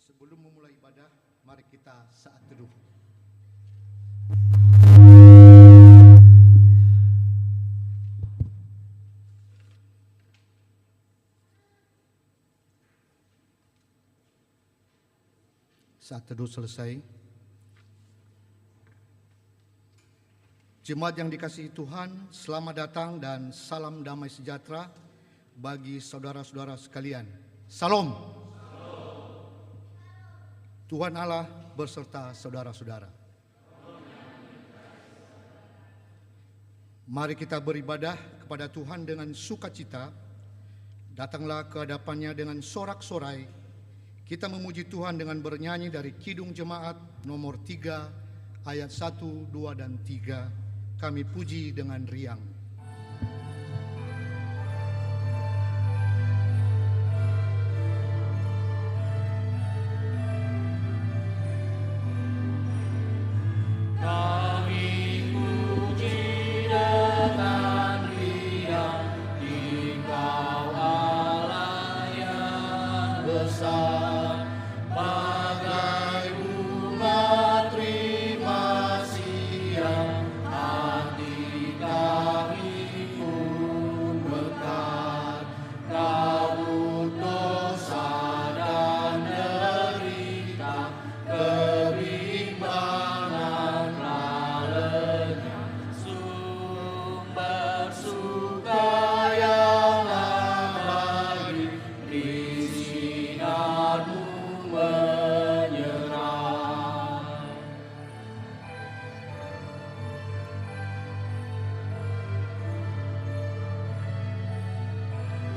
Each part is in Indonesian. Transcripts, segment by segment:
Sebelum memulai ibadah, mari kita saat teduh. Saat teduh selesai, jemaat yang dikasihi Tuhan, selamat datang dan salam damai sejahtera bagi saudara-saudara sekalian. Salam. Tuhan Allah berserta saudara-saudara. Mari kita beribadah kepada Tuhan dengan sukacita. Datanglah ke hadapannya dengan sorak-sorai. Kita memuji Tuhan dengan bernyanyi dari Kidung Jemaat nomor 3 ayat 1, 2, dan 3. Kami puji dengan riang.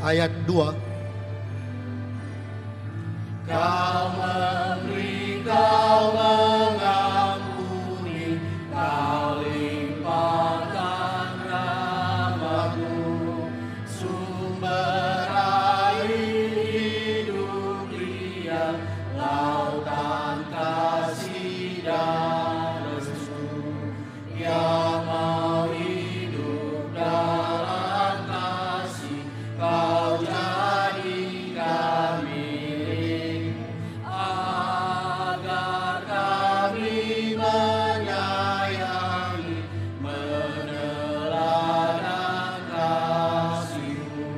Ayat 2. Kau memberi, kau mengampuni, kau limpahkan rahmat-Mu, sumber air hidup liang, lautan kasih dan restu, yang mau hidup dalam kasih. Kau jadikan milik, agar kami menyayangi, meneladan kasih-Mu.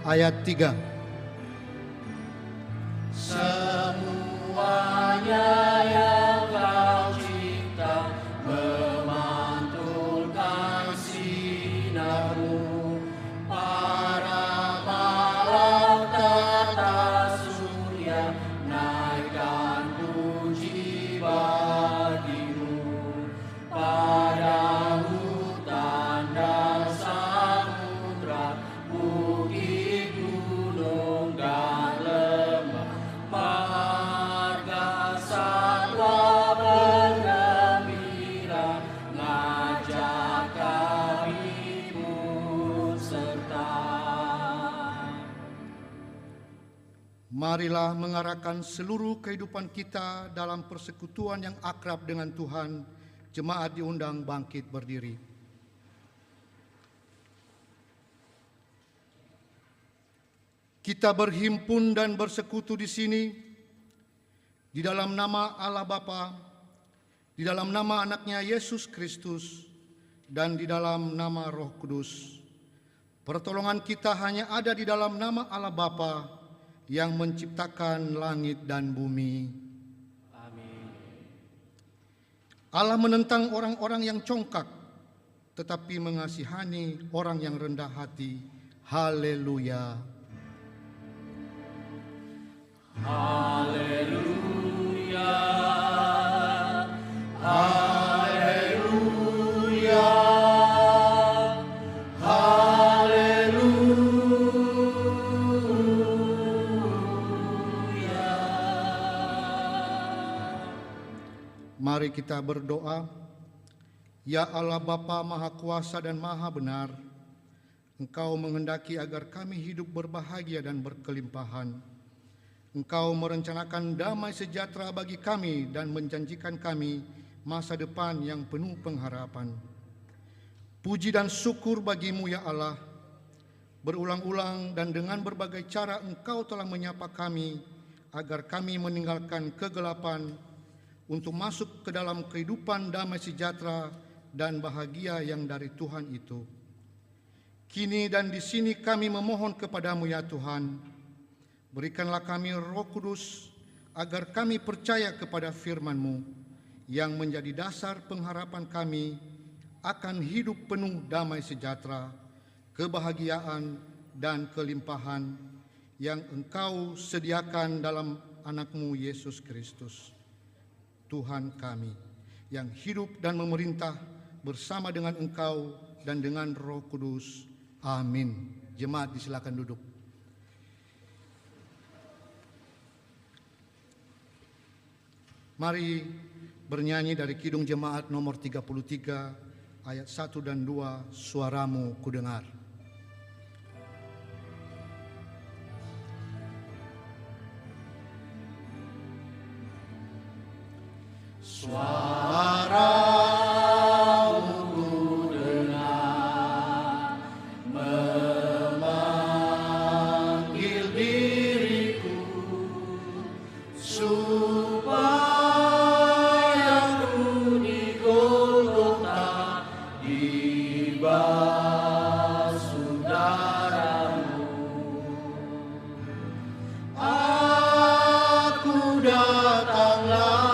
ayat 3. Semuanya yang Kau cipta memantulkan sinar-Mu, para malaikat surya naikkan puji bagi-Mu, pada hutan dan samudra, bukit, gunung dan lembah, marga satwa bergembira, ngajak kami ikut serta. Marilah mengarahkan seluruh kehidupan kita dalam persekutuan yang akrab dengan Tuhan. Jemaat diundang bangkit berdiri. Kita berhimpun dan bersekutu di sini di dalam nama Allah Bapa, di dalam nama anaknya Yesus Kristus, dan di dalam nama Roh Kudus. Pertolongan kita hanya ada di dalam nama Allah Bapa yang menciptakan langit dan bumi. Amin. Allah menentang orang-orang yang congkak, tetapi mengasihani orang yang rendah hati. Haleluya. Haleluya. Haleluya. Mari kita berdoa. Ya Allah Bapa Maha Kuasa dan Maha Benar, Engkau menghendaki agar kami hidup berbahagia dan berkelimpahan. Engkau merencanakan damai sejahtera bagi kami dan menjanjikan kami masa depan yang penuh pengharapan. Puji dan syukur bagi-Mu ya Allah. Berulang-ulang dan dengan berbagai cara Engkau telah menyapa kami agar kami meninggalkan kegelapan untuk masuk ke dalam kehidupan damai sejahtera dan bahagia yang dari Tuhan itu. Kini dan di sini kami memohon kepadamu ya Tuhan, berikanlah kami Roh Kudus agar kami percaya kepada firman-Mu yang menjadi dasar pengharapan kami akan hidup penuh damai sejahtera, kebahagiaan dan kelimpahan yang Engkau sediakan dalam anak-Mu Yesus Kristus. Tuhan kami yang hidup dan memerintah bersama dengan Engkau dan dengan Roh Kudus. Amin. Jemaat disilakan duduk. Mari bernyanyi dari Kidung Jemaat nomor 33 ayat 1 dan 2, Suaramu Kudengar. Suaramu kudengar, memanggil diriku, supaya ku di Golgota dibasuh darah-Mu. Aku datanglah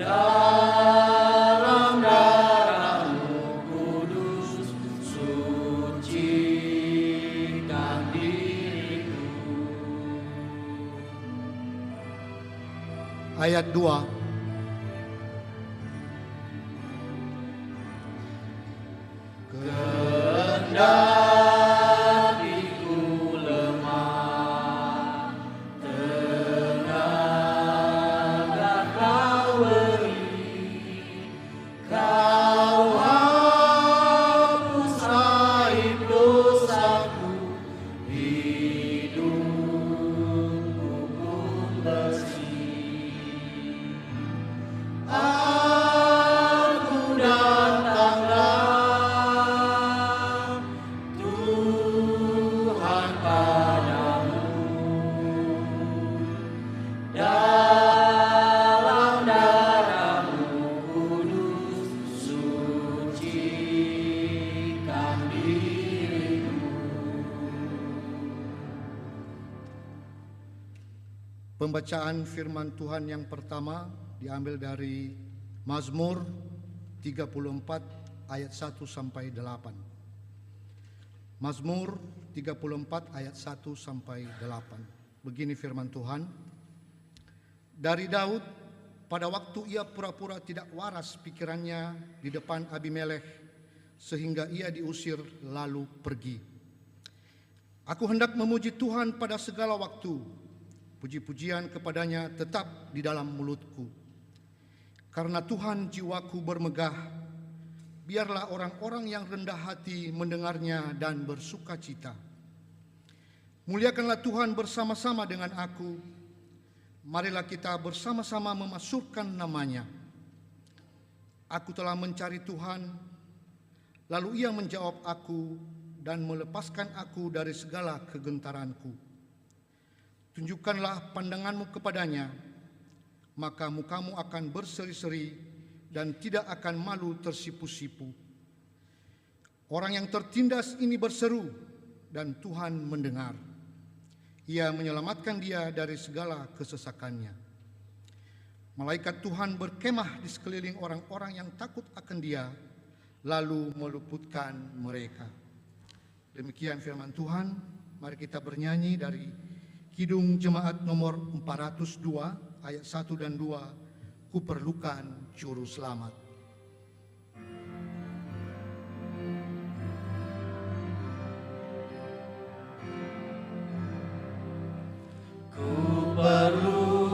dalam darah-Mu kudus, sucikan diriku. Ayat 2. Kendati ku lemah, tenaga Kau beri, Kau hapus aib dosaku, hidupku pun bersih. Pembacaan firman Tuhan yang pertama diambil dari Mazmur 34 ayat 1 sampai 8. Mazmur 34 ayat 1 sampai 8. Begini firman Tuhan. Dari Daud, pada waktu ia pura-pura tidak waras pikirannya di depan Abimelekh, sehingga ia diusir lalu pergi. Aku hendak memuji Tuhan pada segala waktu, puji-pujian kepadanya tetap di dalam mulutku. Karena Tuhan jiwaku bermegah, biarlah orang-orang yang rendah hati mendengarnya dan bersuka cita. Muliakanlah Tuhan bersama-sama dengan aku, marilah kita bersama-sama memasukkan namanya. Aku telah mencari Tuhan, lalu Ia menjawab aku dan melepaskan aku dari segala kegentaranku. Tunjukkanlah pandanganmu kepadanya, maka mukamu akan berseri-seri dan tidak akan malu tersipu-sipu. Orang yang tertindas ini berseru dan Tuhan mendengar. Ia menyelamatkan dia dari segala kesesakannya. Malaikat Tuhan berkemah di sekeliling orang-orang yang takut akan dia, lalu meluputkan mereka. Demikian firman Tuhan. Mari kita bernyanyi dari Kidung Jemaat nomor 402 ayat 1 dan 2. Kuperlukan juru selamat. Kuperlukan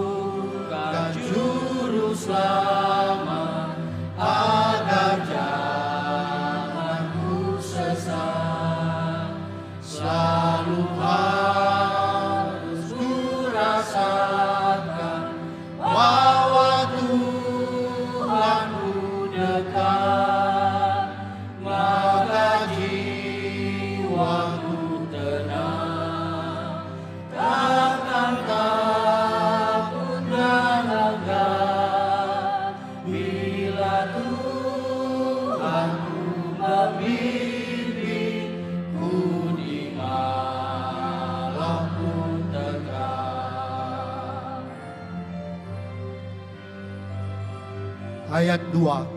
juru selamat agar jangan ku sesat. Selalu harus ku rasakan bahwa Tuhanku dekat, maka jiwaku tenang, takkan takut dan lega bila Tuhanku membimbingku di malam pun terang. Ayat 2.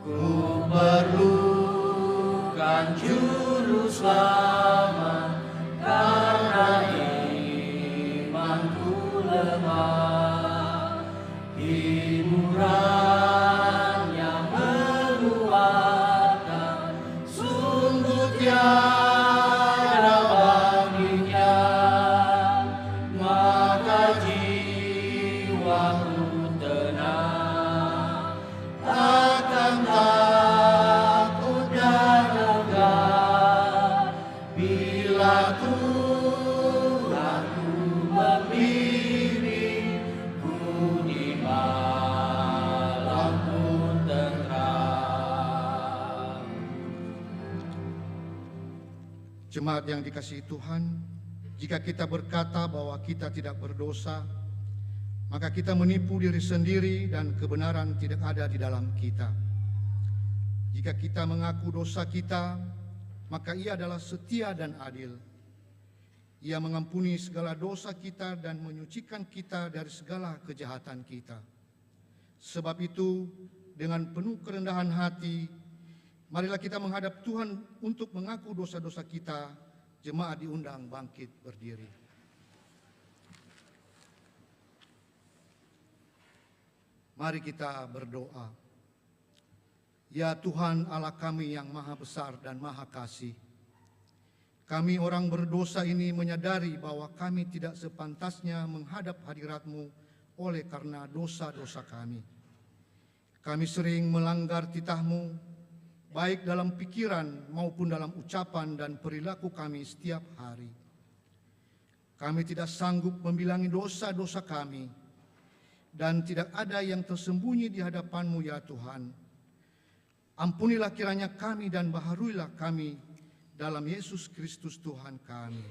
Ku perlukan juru selamat karena imanku lemah. Hiburan yang menguatkan sungguh tiada bandingnya, maka jiwaku tenang, takkan takut dan lega bila Tuhanku membimbingku di malam pun terang. Jemaat yang dikasihi Tuhan, jika kita berkata bahwa kita tidak berdosa, maka kita menipu diri sendiri dan kebenaran tidak ada di dalam kita. Jika kita mengaku dosa kita, maka Ia adalah setia dan adil. Ia mengampuni segala dosa kita dan menyucikan kita dari segala kejahatan kita. Sebab itu, dengan penuh kerendahan hati, marilah kita menghadap Tuhan untuk mengaku dosa-dosa kita. Jemaat diundang bangkit berdiri. Mari kita berdoa. Ya Tuhan Allah kami yang maha besar dan maha kasih, kami orang berdosa ini menyadari bahwa kami tidak sepantasnya menghadap hadirat-Mu oleh karena dosa-dosa kami. Kami sering melanggar titah-Mu, baik dalam pikiran maupun dalam ucapan dan perilaku kami setiap hari. Kami tidak sanggup membilangi dosa-dosa kami, dan tidak ada yang tersembunyi di hadapan-Mu ya Tuhan. Ampunilah kiranya kami dan baharuilah kami dalam Yesus Kristus Tuhan kami.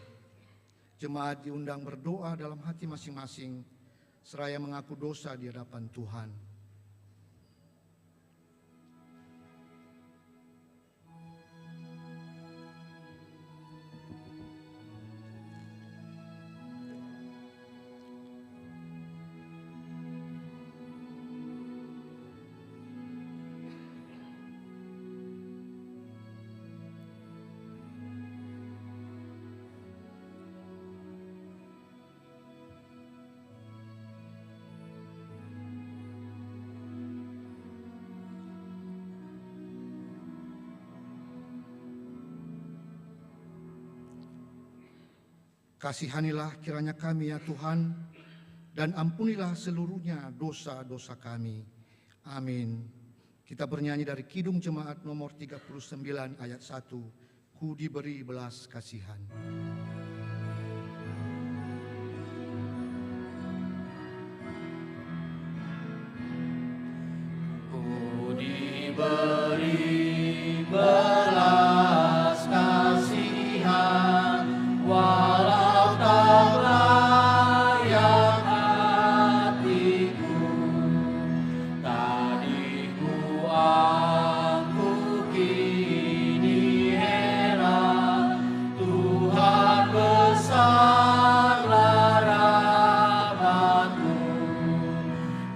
Jemaat diundang berdoa dalam hati masing-masing, seraya mengaku dosa di hadapan Tuhan. Kasihanilah kiranya kami ya Tuhan, dan ampunilah seluruhnya dosa-dosa kami. Amin. Kita bernyanyi dari Kidung Jemaat nomor 39 ayat 1. Ku diberi belas kasihan. Ku diberi belas kasihan, walau tak layak hatiku. Tadiku aku kini heran, Tuhan besarlah rahmat-Mu.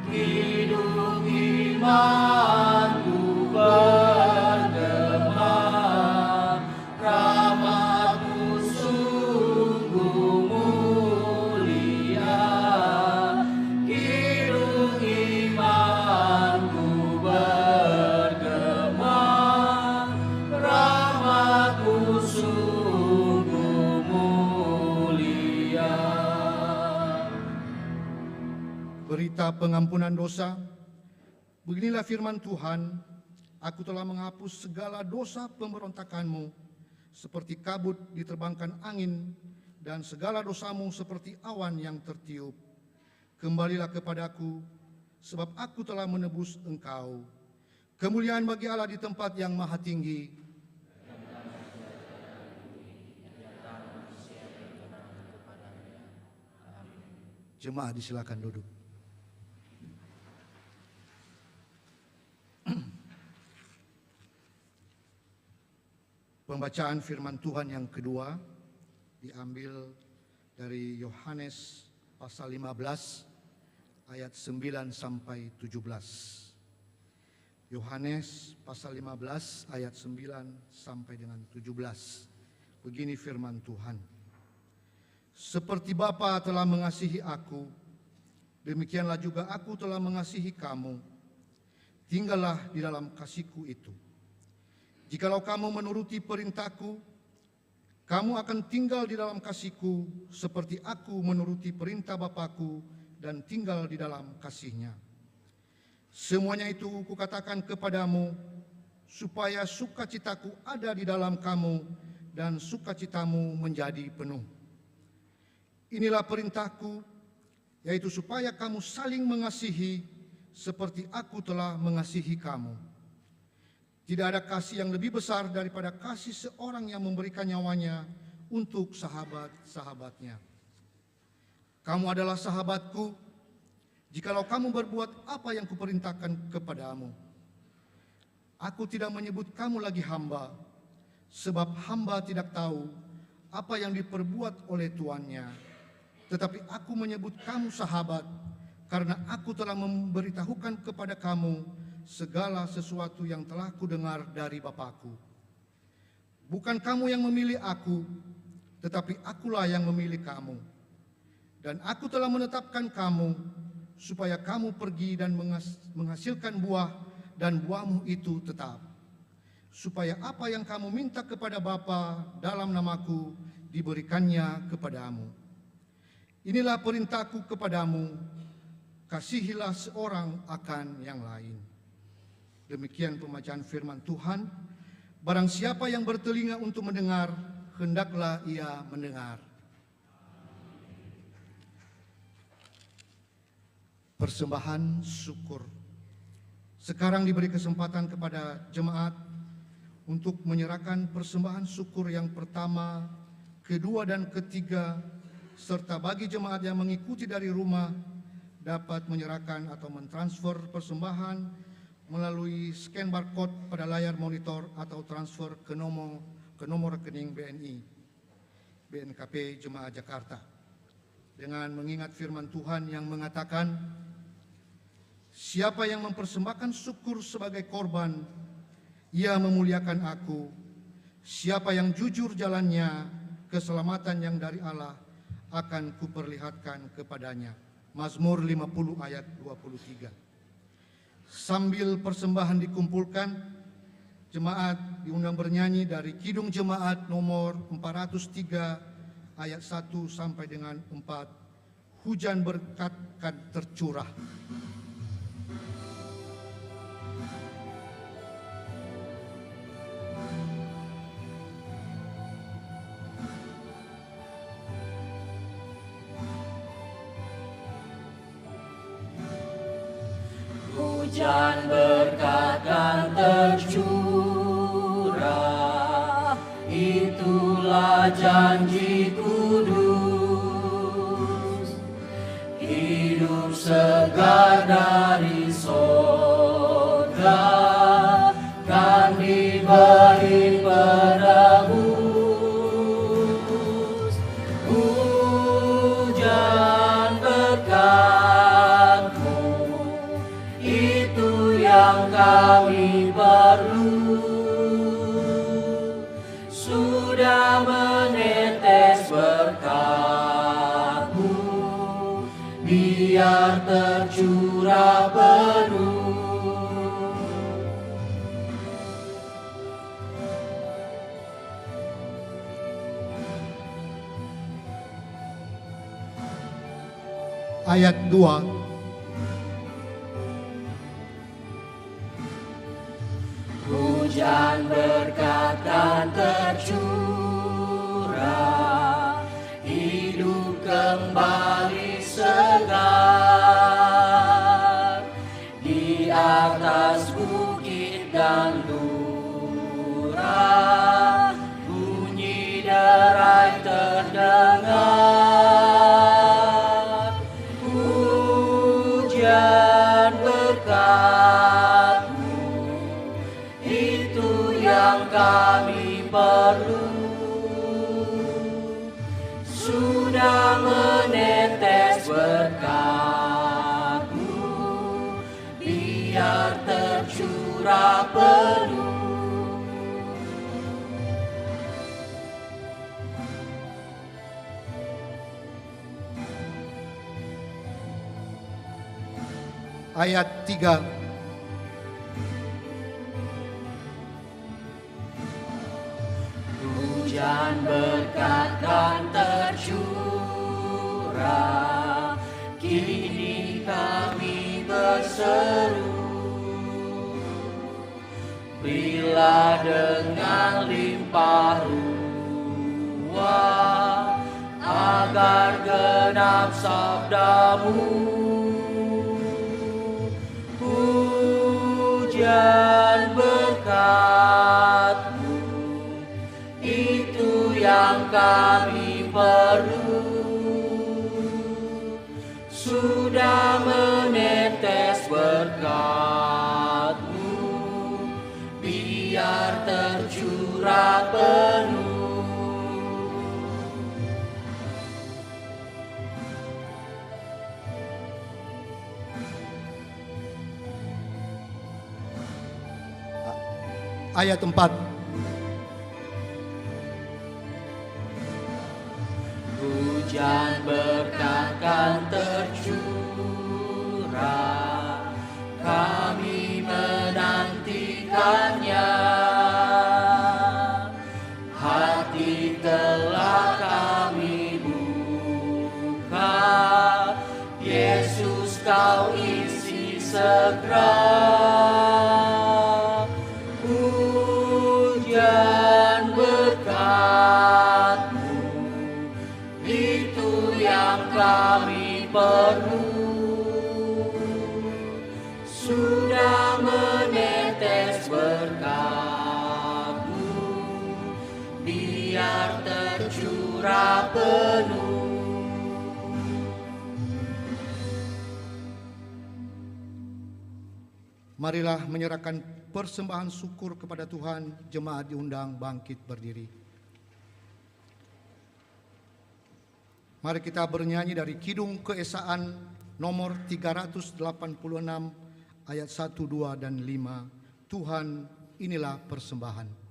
Kidung imanku bergema, rahmat-Mu sungguh mulia. Kidung imanku bergema, rahmat-Mu sungguh mulia. Berita pengampunan dosa. Beginilah firman Tuhan, aku telah menghapus segala dosa pemberontakanmu, seperti kabut diterbangkan angin, dan segala dosamu seperti awan yang tertiup. Kembalilah kepadaku, sebab aku telah menebus engkau. Kemuliaan bagi Allah di tempat yang maha tinggi. Jemaat disilakan duduk. Pembacaan firman Tuhan yang kedua diambil dari Yohanes pasal 15 ayat 9 sampai 17. Yohanes pasal 15 ayat 9 sampai dengan 17. Begini firman Tuhan. Seperti Bapa telah mengasihi aku, demikianlah juga aku telah mengasihi kamu. Tinggallah di dalam kasih-Ku itu. Jikalau kamu menuruti perintah-Ku, kamu akan tinggal di dalam kasih-Ku, seperti aku menuruti perintah Bapa-Ku dan tinggal di dalam kasih-Nya. Semuanya itu Kukatakan kepadamu, supaya sukacita-Ku ada di dalam kamu dan sukacitamu menjadi penuh. Inilah perintah-Ku, yaitu supaya kamu saling mengasihi, seperti aku telah mengasihi kamu. Tidak ada kasih yang lebih besar daripada kasih seorang yang memberikan nyawanya untuk sahabat-sahabatnya. Kamu adalah sahabatku, jikalau kamu berbuat apa yang kuperintahkan kepadamu. Aku tidak menyebut kamu lagi hamba, sebab hamba tidak tahu apa yang diperbuat oleh tuannya. Tetapi aku menyebut kamu sahabat, karena aku telah memberitahukan kepada kamu segala sesuatu yang telah kudengar dari Bapa-Ku. Bukan kamu yang memilih aku, tetapi akulah yang memilih kamu. Dan aku telah menetapkan kamu, supaya kamu pergi dan menghasilkan buah, dan buahmu itu tetap. Supaya apa yang kamu minta kepada Bapa dalam namaku, diberikannya kepadamu. Inilah perintahku kepadamu, kasihilah seorang akan yang lain. Demikian pembacaan firman Tuhan. Barang siapa yang bertelinga untuk mendengar, hendaklah ia mendengar. Persembahan syukur. Sekarang diberi kesempatan kepada jemaat untuk menyerahkan persembahan syukur yang pertama, kedua, dan ketiga, serta bagi jemaat yang mengikuti dari rumah dapat menyerahkan atau mentransfer persembahan melalui scan barcode pada layar monitor atau transfer ke nomor rekening BNI, BNKP Jemaat Jakarta. Dengan mengingat firman Tuhan yang mengatakan, siapa yang mempersembahkan syukur sebagai korban, ia memuliakan aku. Siapa yang jujur jalannya, keselamatan yang dari Allah akan kuperlihatkan kepadanya. Mazmur 50 ayat 23. Sambil persembahan dikumpulkan, jemaat diundang bernyanyi dari Kidung Jemaat nomor 403 ayat 1 sampai dengan 4, hujan berkat akan tercurah. Hujan berkat kan tercurah, itulah janji kudus. Hidup segar dari sorga kan diberi penebus. Hujan berkat-Mu itu yang kami perlu. Sudah menetes berkat-Mu, biar tercurah penuh. Ayat 2, Hujan berkat kan tercurah, hidup kembali segar. Di atas bukit dan lurah, bunyi derai terdengar. Hujan berkat-Mu itu yang kami perlu. Sudah menetes berkat-Mu, biar tercurah penuh. ayat 3, Hujan berkat kan tercurah, kini kami berseru. Bila dengan limpah ruah, agar genap sabda-Mu. Hujan berkat-Mu itu yang kami perlu. Sudah menetes berkat-Mu, biar tercurah penuh. ayat 4, Hujan berkat kan tercurah, kami menantikannya. Hati telah kami buka, Yesus Kau isi segera. Hujan berkat-Mu itu yang kami perlu. Sudah menetes berkat-Mu, biar tercurah penuh. marilah menyerahkan persembahan syukur kepada Tuhan. Jemaat diundang bangkit berdiri. Mari kita bernyanyi dari Kidung Keesaan nomor 386 ayat 1, 2, dan 5. Tuhan, inilah persembahan.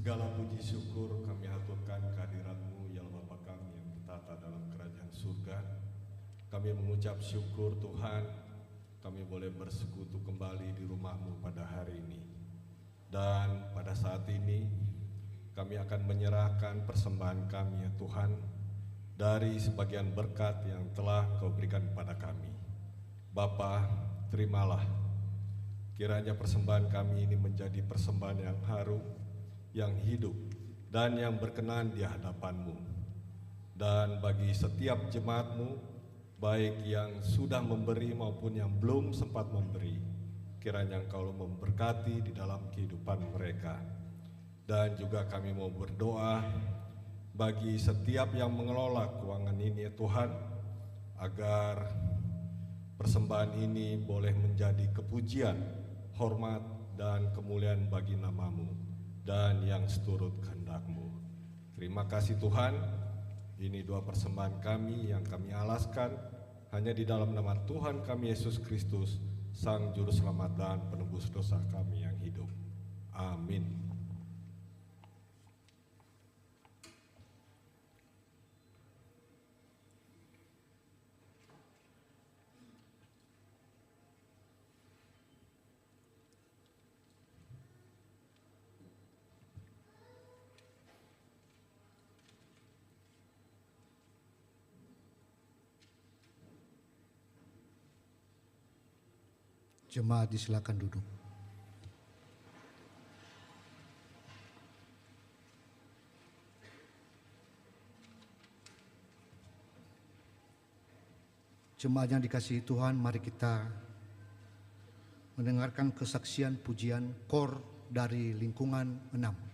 Segala puji syukur kami haturkan kehadirat-Mu, ya Allah Bapa kami yang bertata dalam kerajaan surga. Kami mengucap syukur Tuhan, kami boleh bersekutu kembali di rumah-Mu pada hari ini. Dan pada saat ini kami akan menyerahkan persembahan kami ya Tuhan, dari sebagian berkat yang telah Kau berikan kepada kami. Bapa, terimalah. Kiranya persembahan kami ini menjadi persembahan yang harum, yang hidup, dan yang berkenan di hadapan-Mu. Dan bagi setiap jemaat-Mu, baik yang sudah memberi maupun yang belum sempat memberi, kiranya Engkau memberkati di dalam kehidupan mereka. Dan juga kami mau berdoa bagi setiap yang mengelola keuangan ini ya Tuhan, agar persembahan ini boleh menjadi kepujian, hormat, dan kemuliaan bagi nama-Mu dan yang seturut kehendak-Mu. Terima kasih Tuhan, ini doa persembahan kami yang kami alaskan hanya di dalam nama Tuhan kami Yesus Kristus, Sang Juru Selamat dan Penebus dosa kami yang hidup. Amin. Jemaat disilakan duduk. Jemaat yang dikasihi Tuhan, mari kita mendengarkan kesaksian pujian KOR dari lingkungan 6.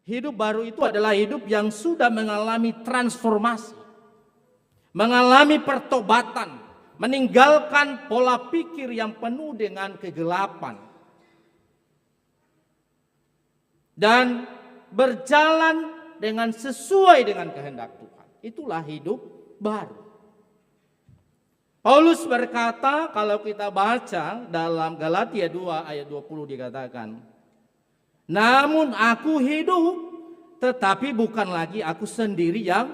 Hidup baru itu adalah hidup yang sudah mengalami transformasi, mengalami pertobatan, meninggalkan pola pikir yang penuh dengan kegelapan, dan berjalan dengan sesuai dengan kehendak Tuhan. Itulah hidup baru. Paulus berkata, kalau kita baca dalam Galatia 2 ayat 20 dikatakan, namun aku hidup, tetapi bukan lagi aku sendiri yang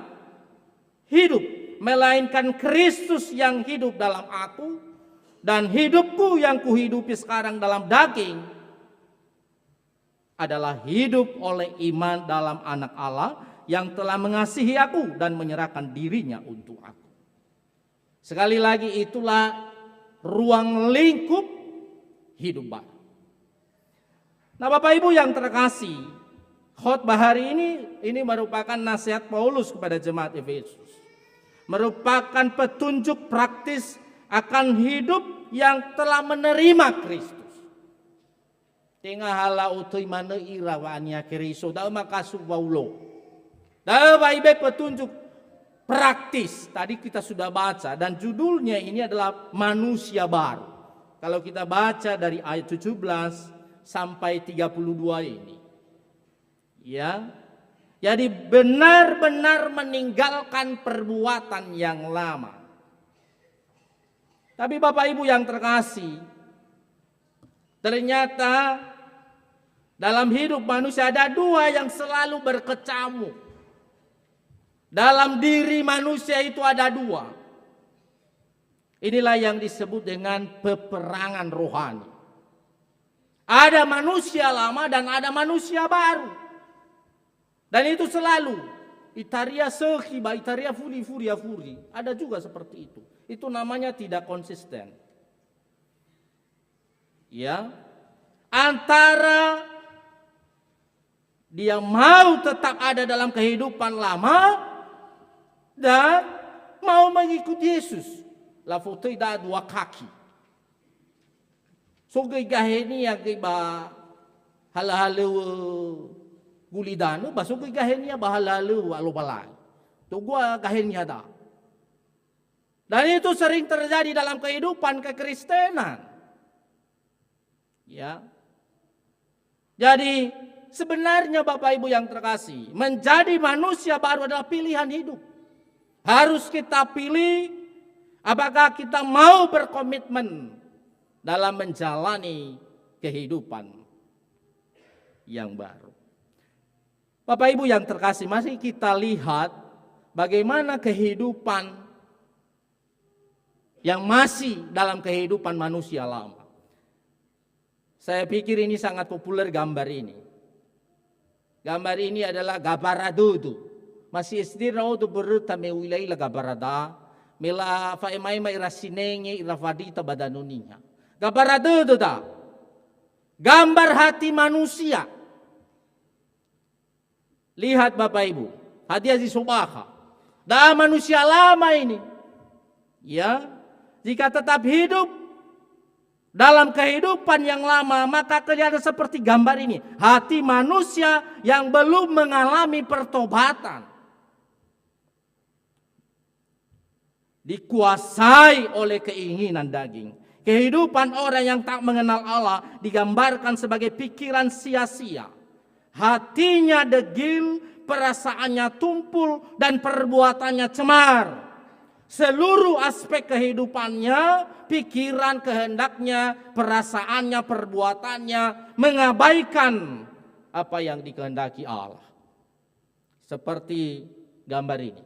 hidup, melainkan Kristus yang hidup dalam aku, dan hidupku yang kuhidupi sekarang dalam daging adalah hidup oleh iman dalam Anak Allah yang telah mengasihi aku dan menyerahkan dirinya untuk aku. Sekali lagi, itulah ruang lingkup hidup baru. Nah, Bapak Ibu yang terkasih, khotbah hari ini merupakan nasihat Paulus kepada jemaat Efesus. Merupakan petunjuk praktis akan hidup yang telah menerima Kristus. Tengah hala utoy mana irawanya Kristus, dah makasih Paulo. Dah baik petunjuk praktis. Tadi kita sudah baca dan judulnya ini adalah manusia baru. Kalau kita baca dari ayat 17 sampai 32 ini. Ya. Jadi benar-benar meninggalkan perbuatan yang lama. Tapi Bapak Ibu yang terkasih, ternyata dalam hidup manusia ada dua yang selalu berkecamuk. Dalam diri manusia itu ada dua. Inilah yang disebut dengan peperangan rohani. Ada manusia lama dan ada manusia baru. Dan itu selalu. Itaria sehiba, itaria furi. Ada juga seperti itu. Itu namanya tidak konsisten. Ya. Antara dia mau tetap ada dalam kehidupan lama dan mau mengikuti Yesus. La foto ida dua kaki. So gaheni yang ba halahalu gulidano ba so gaheni ba halahalu alo balai. To gua gaheni ada. Dan itu sering terjadi dalam kehidupan kekristenan. Ya. Jadi sebenarnya Bapak Ibu yang terkasih, menjadi manusia baru adalah pilihan hidup. Harus kita pilih apakah kita mau berkomitmen dalam menjalani kehidupan yang baru. Bapak Ibu yang terkasih, masih kita lihat bagaimana kehidupan yang masih dalam kehidupan manusia lama. Saya pikir ini sangat populer gambar ini. Gambar ini adalah gabaradudu. Masih istirau tu beruta me wilayah gabarada. Mela faemai mai rasinenge iravadita badanuninya. Gabaradudu dah. Gambar hati manusia. Lihat Bapak Ibu, hati Aziz Subaka. Dah manusia lama ini. Ya, jika tetap hidup dalam kehidupan yang lama, maka kelihatan seperti gambar ini. Hati manusia yang belum mengalami pertobatan. Dikuasai oleh keinginan daging. Kehidupan orang yang tak mengenal Allah digambarkan sebagai pikiran sia-sia. Hatinya degil, perasaannya tumpul, dan perbuatannya cemar. Seluruh aspek kehidupannya, pikiran, kehendaknya, perasaannya, perbuatannya mengabaikan apa yang dikehendaki Allah. Seperti gambar ini.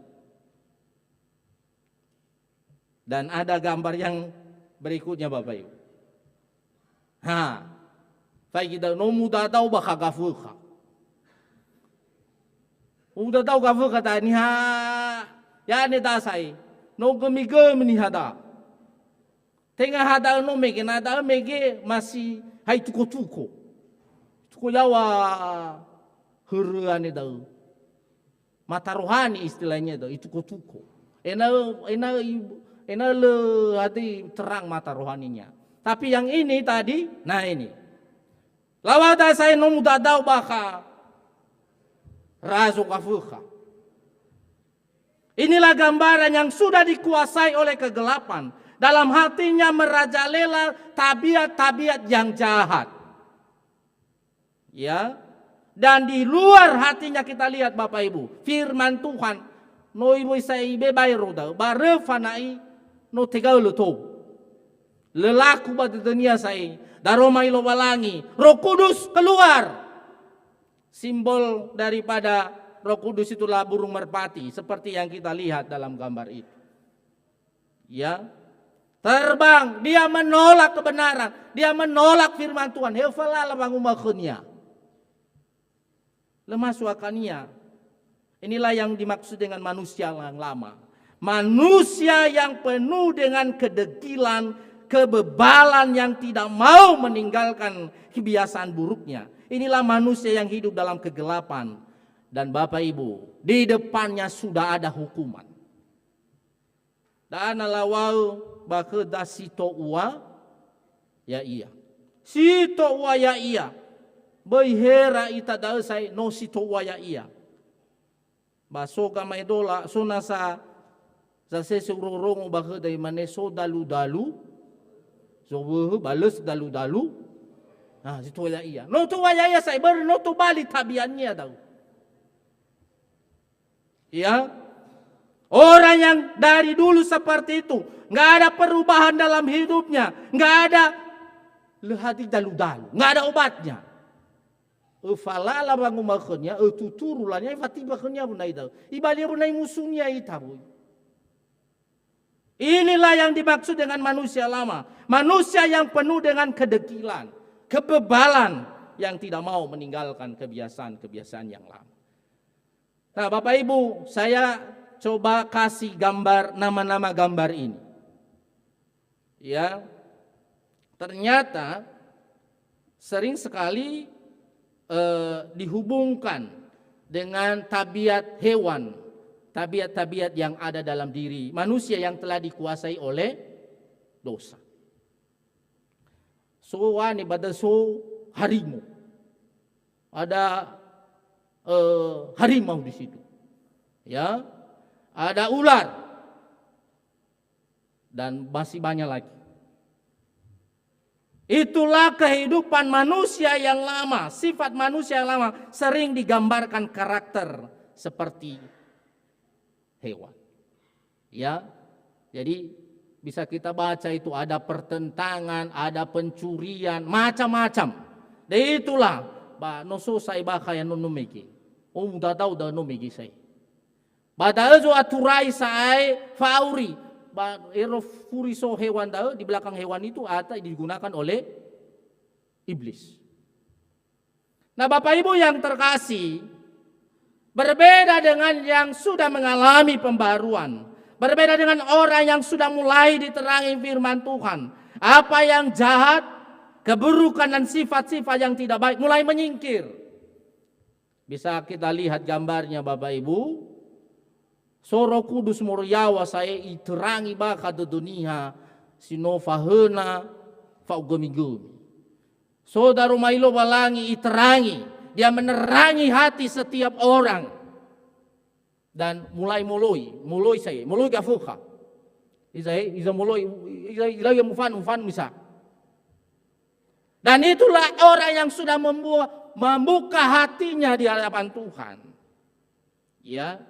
Dan ada gambar yang berikutnya Bapak Ibu. Kita muda tahu baka gafuka. Muda tahu gafuka tadi ya ni dasai. No gemi ni hada. Tengah hada no mege nada mege masih hai tuko. Tuko yawa huruan itu. Mata rohani istilahnya itu tuko. Ena le hati terang mata rohaninya. Tapi yang ini tadi, nah ini. Lawada saya no muda tahu baka Razo kafuka. Inilah gambaran yang sudah dikuasai oleh kegelapan. Dalam hatinya merajalela tabiat-tabiat yang jahat. Ya. Dan di luar hatinya kita lihat Bapak Ibu, firman Tuhan, no ibu sai bebay roda, barefanai no tegaul to. Lelaku pada dunia saya, daromai lo balangi, Roh Kudus keluar. Simbol daripada Roh Kudus itulah burung merpati, seperti yang kita lihat dalam gambar itu. Ya, terbang, dia menolak kebenaran, dia menolak firman Tuhan. Hefalala bangumakhnya. Lemah suakania. Inilah yang dimaksud dengan manusia yang lama. Manusia yang penuh dengan kedegilan, kebebalan yang tidak mau meninggalkan kebiasaan buruknya. Inilah manusia yang hidup dalam kegelapan. Dan Bapak Ibu, di depannya sudah ada hukuman. Dan alawau bakeda sito ua, ya iya. Sito ua ya iya. Berhera ita dausai no sito ua ya iya. Basoga maidola sona sa sesurorong bakeda imane so dalu-dalu. So balas dalu-dalu. Nah, situ ya iya. No tu ya iya sai ber no tu bali tabiannya tahu. Ya. Orang yang dari dulu seperti itu, nggak ada perubahan dalam hidupnya, nggak ada lehati dalu-dalu, nggak ada obatnya. Falala bangu makhnya, tuturulanya, fati makhnya pun itu. Ibalia pun musuhnya itu. Inilah yang dimaksud dengan manusia lama, manusia yang penuh dengan kedegilan, kebebalan, yang tidak mau meninggalkan kebiasaan-kebiasaan yang lama. Nah, Bapak Ibu, saya coba kasih gambar nama-nama gambar ini. Ya, ternyata sering sekali dihubungkan dengan tabiat hewan, tabiat-tabiat yang ada dalam diri manusia yang telah dikuasai oleh dosa. So wani pada so harimau, ada harimau di situ, ya. Ada ular dan masih banyak lagi. Itulah kehidupan manusia yang lama, sifat manusia yang lama sering digambarkan karakter seperti hewan. Ya. Jadi bisa kita baca itu ada pertentangan, ada pencurian, macam-macam. Dan itulah ba noso sai ba kaya nunumiki. Udah tahu dah numiki sai. Pada ezo aturai saai fauri, ero furiso hewan dah di belakang hewan itu ada digunakan oleh iblis. Nah, Bapak Ibu yang terkasih, berbeda dengan yang sudah mengalami pembaruan, berbeda dengan orang yang sudah mulai diterangi firman Tuhan. Apa yang jahat, keburukan dan sifat-sifat yang tidak baik mulai menyingkir. Bisa kita lihat gambarnya Bapak Ibu. Soro Kudus Muryawa saya iterangi baka de dunia sino fahena faugemi-gemi. Saudara Mailo balangi iterangi, dia menerangi hati setiap orang. Dan mulai saya, mulai gafuka. Iza mulai yang mufan bisa. Dan itulah orang yang sudah membuka hatinya di hadapan Tuhan. Ya.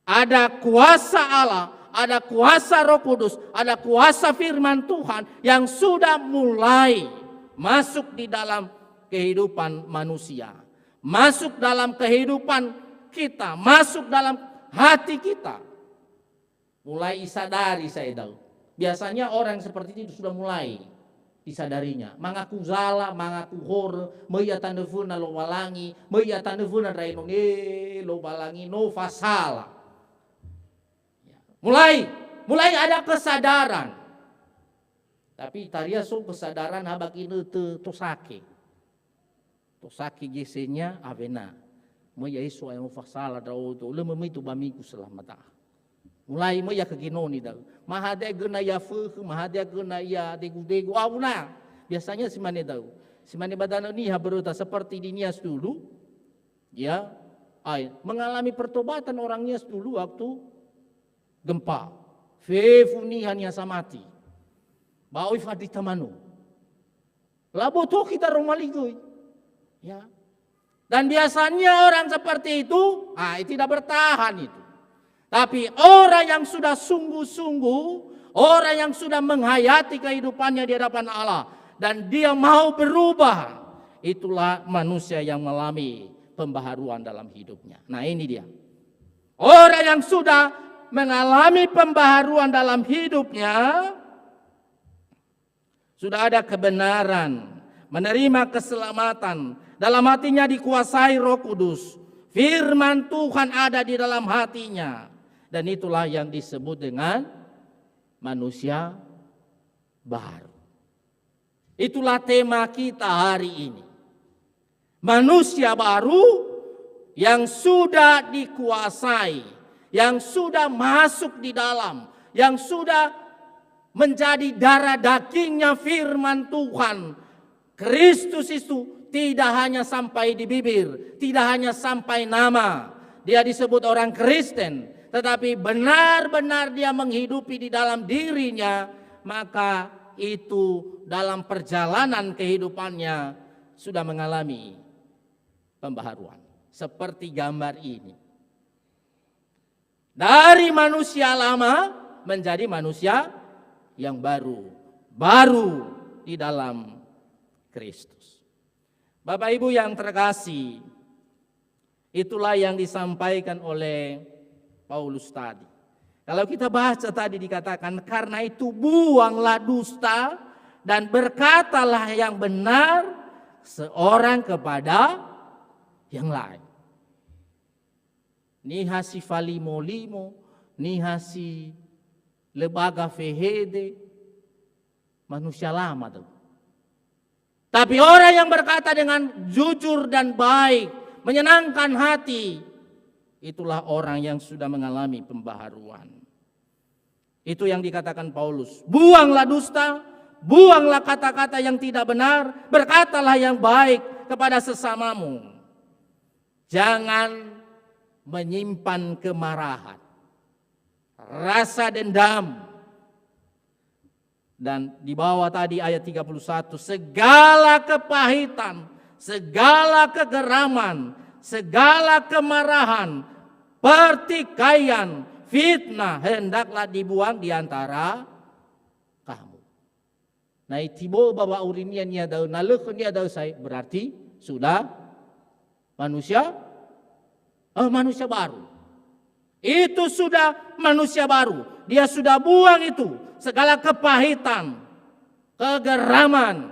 Ada kuasa Allah, ada kuasa Roh Kudus, ada kuasa firman Tuhan yang sudah mulai masuk di dalam kehidupan manusia. Masuk dalam kehidupan kita, masuk dalam hati kita. Mulai sadari saya tahu. Biasanya orang seperti itu sudah mulai disadarinya. Mangaku zala, mangaku hor, meyatan devuna lo walangi, meyatan devuna raino lo walangi no fasala. Mulai ada kesadaran. Tapi taria so kesadaran habak ini tosake. Tosake jesenya avena. Moya iso ay mufasala daw to lemem itu bamiku selamat. Mulai moya keginoni daw. Mahade gena ya fuh, mahade gena ya degu-degu awna. Biasanya si mane daw. Si mane badana ni haberuta seperti di Nias dulu. Ya, mengalami pertobatan orangnya dulu waktu gempa. Fefunihan yasamati. Baoi fadi tamanu. Labo to kita romaligoi. Ya. Dan biasanya orang seperti itu, tidak bertahan itu. Tapi orang yang sudah sungguh-sungguh, orang yang sudah menghayati kehidupannya di hadapan Allah, dan dia mau berubah, itulah manusia yang mengalami pembaharuan dalam hidupnya. Nah ini dia. Orang yang sudah mengalami pembaharuan dalam hidupnya, sudah ada kebenaran, menerima keselamatan, dalam hatinya dikuasai Roh Kudus. Firman Tuhan ada di dalam hatinya. Dan itulah yang disebut dengan manusia baru. Itulah tema kita hari ini. Manusia baru yang sudah dikuasai, yang sudah masuk di dalam, yang sudah menjadi darah dagingnya firman Tuhan. Kristus itu tidak hanya sampai di bibir, tidak hanya sampai nama. Dia disebut orang Kristen, tetapi benar-benar dia menghidupi di dalam dirinya, maka itu dalam perjalanan kehidupannya sudah mengalami pembaharuan. Seperti gambar ini. Dari manusia lama menjadi manusia yang baru. Baru di dalam Kristus. Bapak Ibu yang terkasih, itulah yang disampaikan oleh Paulus tadi. Kalau kita baca tadi dikatakan, karena itu buanglah dusta dan berkatalah yang benar seorang kepada yang lain. Nihasi falimo-limo, nihasi lebaga fehede, manusia lama tuh. Tapi orang yang berkata dengan jujur dan baik, menyenangkan hati, itulah orang yang sudah mengalami pembaharuan. Itu yang dikatakan Paulus. Buanglah dusta, buanglah kata-kata yang tidak benar, berkatalah yang baik kepada sesamamu. Jangan menyimpan kemarahan, rasa dendam. Dan di bawah tadi ayat 31, segala kepahitan, segala kegeraman, segala kemarahan, pertikaian, fitnah hendaklah dibuang di antara kamu. Nah, tibo bawa urinian ya daun naluk dia daun saya berarti sudah manusia baru. Itu sudah manusia baru. Dia sudah buang itu segala kepahitan, kegeraman,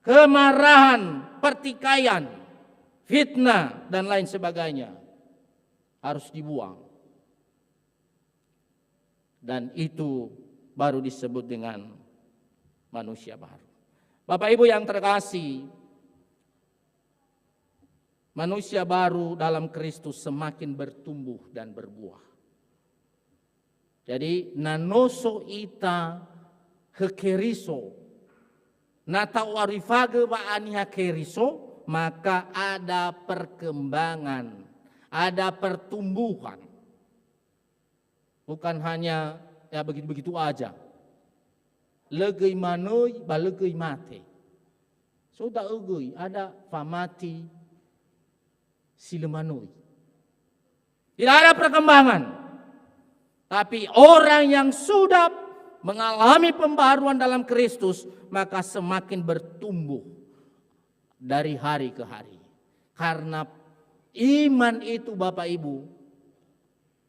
kemarahan, pertikaian, fitnah dan lain sebagainya. Harus dibuang. Dan itu baru disebut dengan manusia baru. Bapak Ibu yang terkasih, manusia baru dalam Kristus semakin bertumbuh dan berbuah. Jadi nanoso ita hekeriso, nata warifage wa ani hekeriso, maka ada perkembangan, ada pertumbuhan. Bukan hanya ya begitu-begitu aja. Legei manoi ba legei mate. Sudah egei ada famati silemanoi. Tidak ada perkembangan. Tapi orang yang sudah mengalami pembaharuan dalam Kristus, maka semakin bertumbuh dari hari ke hari. Karena iman itu Bapak Ibu,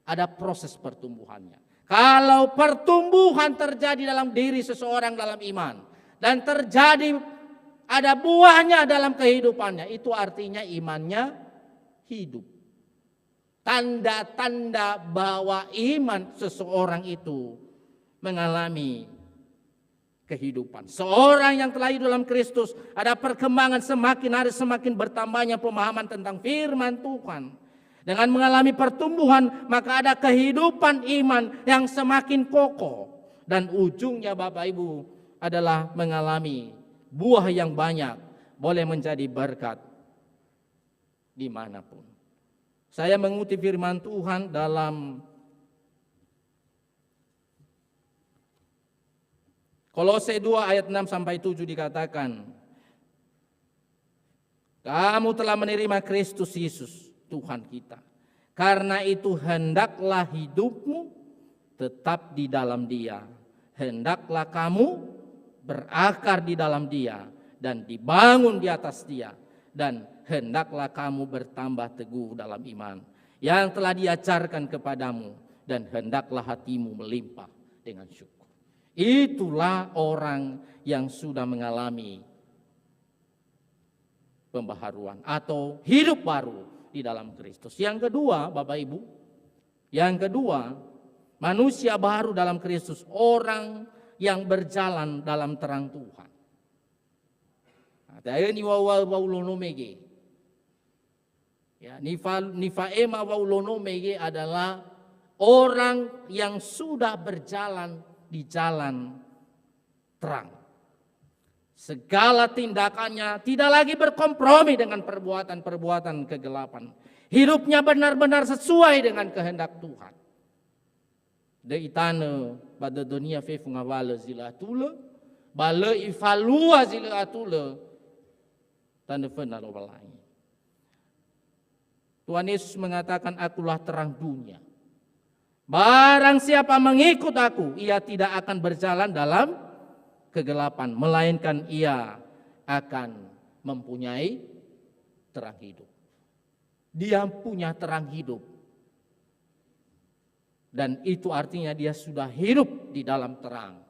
ada proses pertumbuhannya. Kalau pertumbuhan terjadi dalam diri seseorang dalam iman, dan terjadi ada buahnya dalam kehidupannya, itu artinya imannya hidup. Tanda-tanda bahwa iman seseorang itu mengalami kehidupan. Seorang yang telah hidup dalam Kristus, ada perkembangan semakin hari semakin bertambahnya pemahaman tentang firman Tuhan. Dengan mengalami pertumbuhan, maka ada kehidupan iman yang semakin kokoh. Dan ujungnya Bapak Ibu adalah mengalami buah yang banyak, boleh menjadi berkat dimanapun. Saya mengutip firman Tuhan dalam Kolose 2 ayat 6 sampai 7 dikatakan, kamu telah menerima Kristus Yesus Tuhan kita. Karena itu hendaklah hidupmu tetap di dalam Dia. Hendaklah kamu berakar di dalam Dia dan dibangun di atas Dia. Dan hendaklah kamu bertambah teguh dalam iman yang telah diajarkan kepadamu. Dan hendaklah hatimu melimpah dengan syukur. Itulah orang yang sudah mengalami pembaharuan atau hidup baru di dalam Kristus. Yang kedua, Bapak Ibu, yang kedua, manusia baru dalam Kristus, orang yang berjalan dalam terang Tuhan. Ini waulonomege. Ya, nifaema waulonomege adalah orang yang sudah berjalan di jalan terang. Segala tindakannya tidak lagi berkompromi dengan perbuatan-perbuatan kegelapan. Hidupnya benar-benar sesuai dengan kehendak Tuhan. De itane pada dunia fe fungawala zila atule, bala ifalua zila atule, tanda benar walai. Tuhan Yesus mengatakan, akulah terang dunia. Barang siapa mengikut aku, ia tidak akan berjalan dalam kegelapan, melainkan ia akan mempunyai terang hidup. Dia punya terang hidup. Dan itu artinya dia sudah hidup di dalam terang.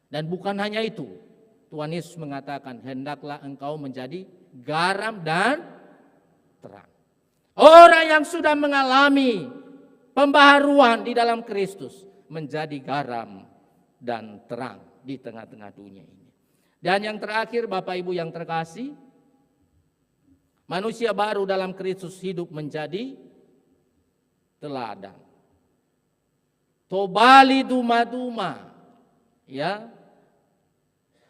Dan bukan hanya itu, Tuhan Yesus mengatakan, hendaklah engkau menjadi garam dan terang. Orang yang sudah mengalami pembaharuan di dalam Kristus menjadi garam dan terang di tengah-tengah dunia ini. Dan yang terakhir, Bapak Ibu yang terkasih, manusia baru dalam Kristus hidup menjadi teladan. Tobali duma-duma, ya.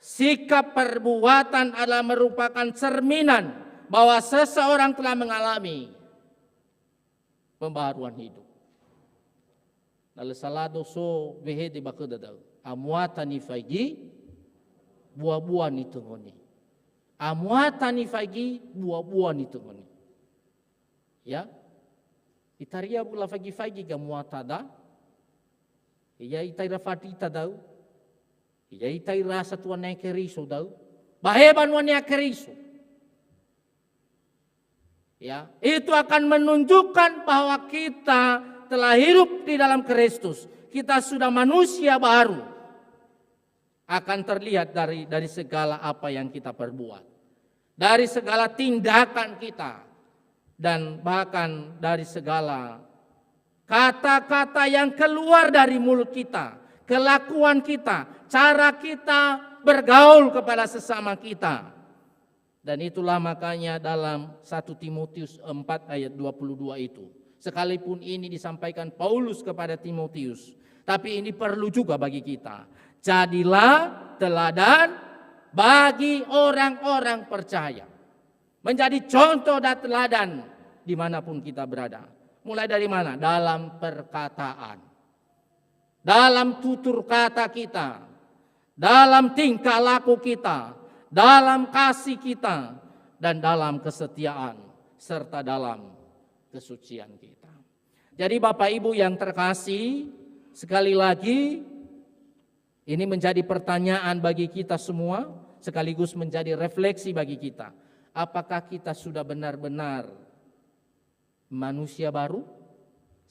Sikap perbuatan adalah merupakan cerminan bahwa seseorang telah mengalami pembaharuan hidup. Lalu salado so vehe di bakudadau. Amuatan ifagi buah-buah ni tengoni. Amuatan ifagi buah-buah ni tengoni. Ya. Itaria bula fagi-fagi ka muatada. Iya itai rafati tadau. Iya itai rasa tuan na keriso dau. Baheban wan ya keriso. Ya, itu akan menunjukkan bahwa kita telah hidup di dalam Kristus. Kita sudah manusia baru. Akan terlihat dari segala apa yang kita perbuat. Dari segala tindakan kita. Dan bahkan dari segala kata-kata yang keluar dari mulut kita. Kelakuan kita. Cara kita bergaul kepada sesama kita. Dan itulah makanya dalam 1 Timotius 4 ayat 22 itu. Sekalipun ini disampaikan Paulus kepada Timotius. Tapi ini perlu juga bagi kita. Jadilah teladan bagi orang-orang percaya. Menjadi contoh dan teladan dimanapun kita berada. Mulai dari mana? Dalam perkataan. Dalam tutur kata kita. Dalam tingkah laku kita. Dalam kasih kita. Dan dalam kesetiaan. Serta dalam kesucian kita. Jadi Bapak Ibu yang terkasih, sekali lagi ini menjadi pertanyaan bagi kita semua, sekaligus menjadi refleksi bagi kita. Apakah kita sudah benar-benar manusia baru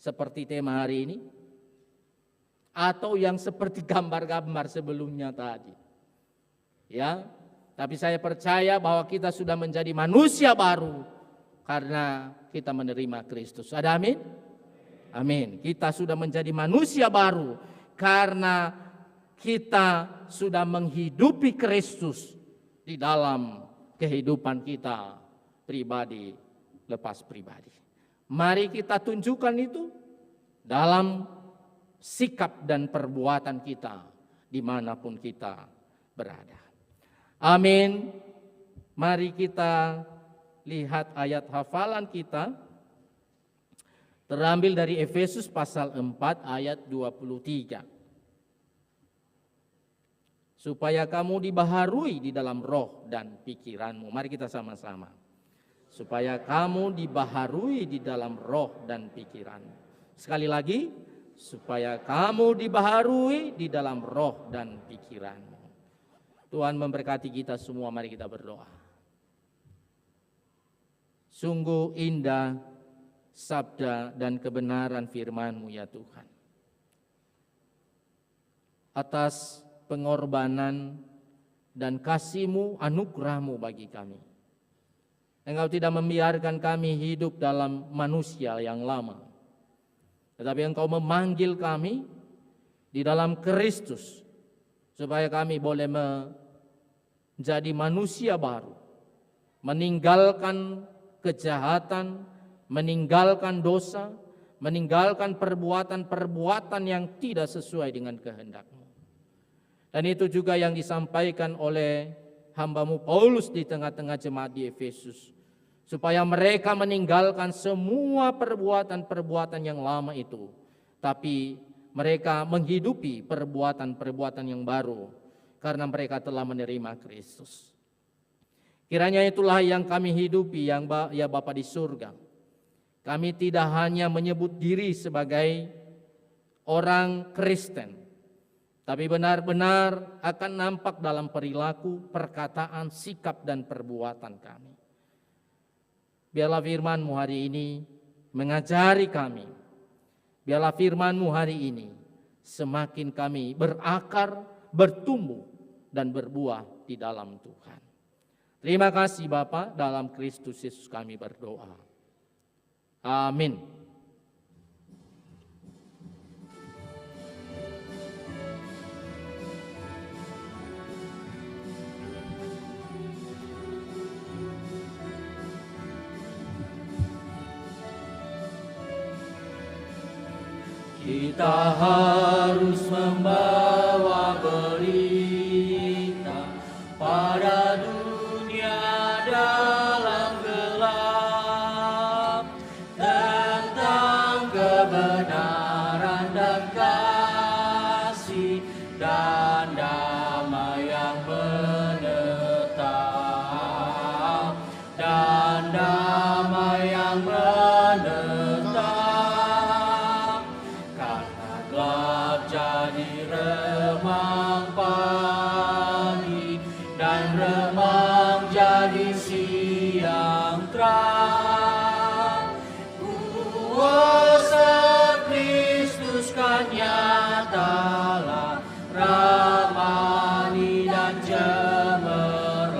seperti tema hari ini? Atau yang seperti gambar-gambar sebelumnya tadi? Ya, tapi saya percaya bahwa kita sudah menjadi manusia baru karena kita menerima Kristus. Ada amin? Amin. Kita sudah menjadi manusia baru karena kita sudah menghidupi Kristus di dalam kehidupan kita pribadi lepas pribadi. Mari kita tunjukkan itu dalam sikap dan perbuatan kita dimanapun kita berada. Amin. Mari kita lihat ayat hafalan kita terambil dari Efesus pasal 4 ayat 23. Supaya kamu dibaharui di dalam roh dan pikiranmu. Mari kita sama-sama. Supaya kamu dibaharui di dalam roh dan pikiranmu. Sekali lagi, supaya kamu dibaharui di dalam roh dan pikiranmu. Tuhan memberkati kita semua, mari kita berdoa. Sungguh indah sabda dan kebenaran firman-Mu ya Tuhan. Atas pengorbanan dan kasih-Mu, anugerah-Mu bagi kami. Engkau tidak membiarkan kami hidup dalam manusia yang lama. Tetapi Engkau memanggil kami di dalam Kristus. Supaya kami boleh menjadi manusia baru. Meninggalkan kejahatan, meninggalkan dosa, meninggalkan perbuatan-perbuatan yang tidak sesuai dengan kehendak-Mu. Dan itu juga yang disampaikan oleh hamba-Mu Paulus di tengah-tengah jemaat di Efesus. Supaya mereka meninggalkan semua perbuatan-perbuatan yang lama itu. Tapi mereka menghidupi perbuatan-perbuatan yang baru. Karena mereka telah menerima Kristus. Kiranya itulah yang kami hidupi ya Bapa di surga. Kami tidak hanya menyebut diri sebagai orang Kristen. Tapi benar-benar akan nampak dalam perilaku, perkataan, sikap, dan perbuatan kami. Biarlah firman-Mu hari ini mengajari kami. Biarlah firman-Mu hari ini semakin kami berakar, bertumbuh, dan berbuah di dalam Tuhan. Terima kasih Bapa, dalam Kristus Yesus kami berdoa. Amin. Kita harus membawa berita pada dunia dalam gelap tentang kebenaran dan kasih dan damai yang menetap dan damai yang menetap. Jadi remang pagi dan remang jadi siang terang. Kuasa Kristus kan nyatalah, ramani dan cemerlang.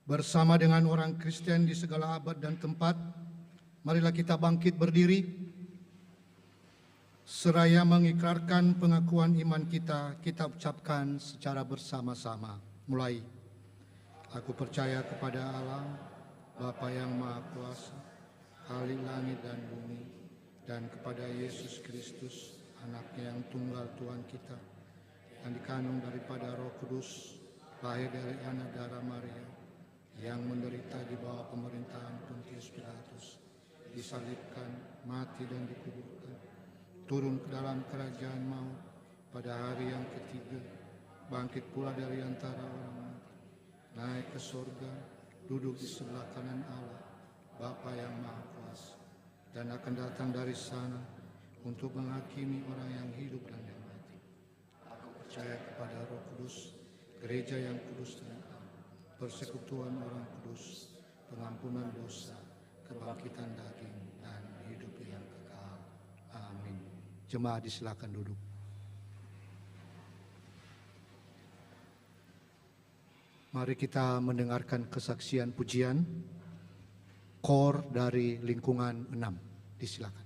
Bersama dengan orang Kristen di segala abad dan tempat, marilah kita bangkit berdiri, seraya mengikrarkan pengakuan iman kita ucapkan secara bersama-sama. Mulai, aku percaya kepada Allah, Bapa yang Maha Kuasa, Khalik langit dan bumi, dan kepada Yesus Kristus, anaknya yang tunggal Tuhan kita, yang dikandung daripada Roh Kudus, lahir dari anak darah Maria, yang menderita di bawah pemerintahan Pontius Pilatus, disalibkan, mati dan dikuburkan, turun ke dalam kerajaan maut, pada hari yang ketiga, bangkit pula dari antara orang mati, naik ke surga, duduk di sebelah kanan Allah, Bapa yang Maha Kuasa, dan akan datang dari sana untuk menghakimi orang yang hidup dan yang mati. Aku percaya kepada Roh Kudus, gereja yang kudus dan am, persekutuan orang kudus, pengampunan dosa, kebangkitan daging, dan hidup yang kekal. Amin. Jemaat disilakan duduk. Mari kita mendengarkan kesaksian pujian KOR dari lingkungan 6. Disilakan.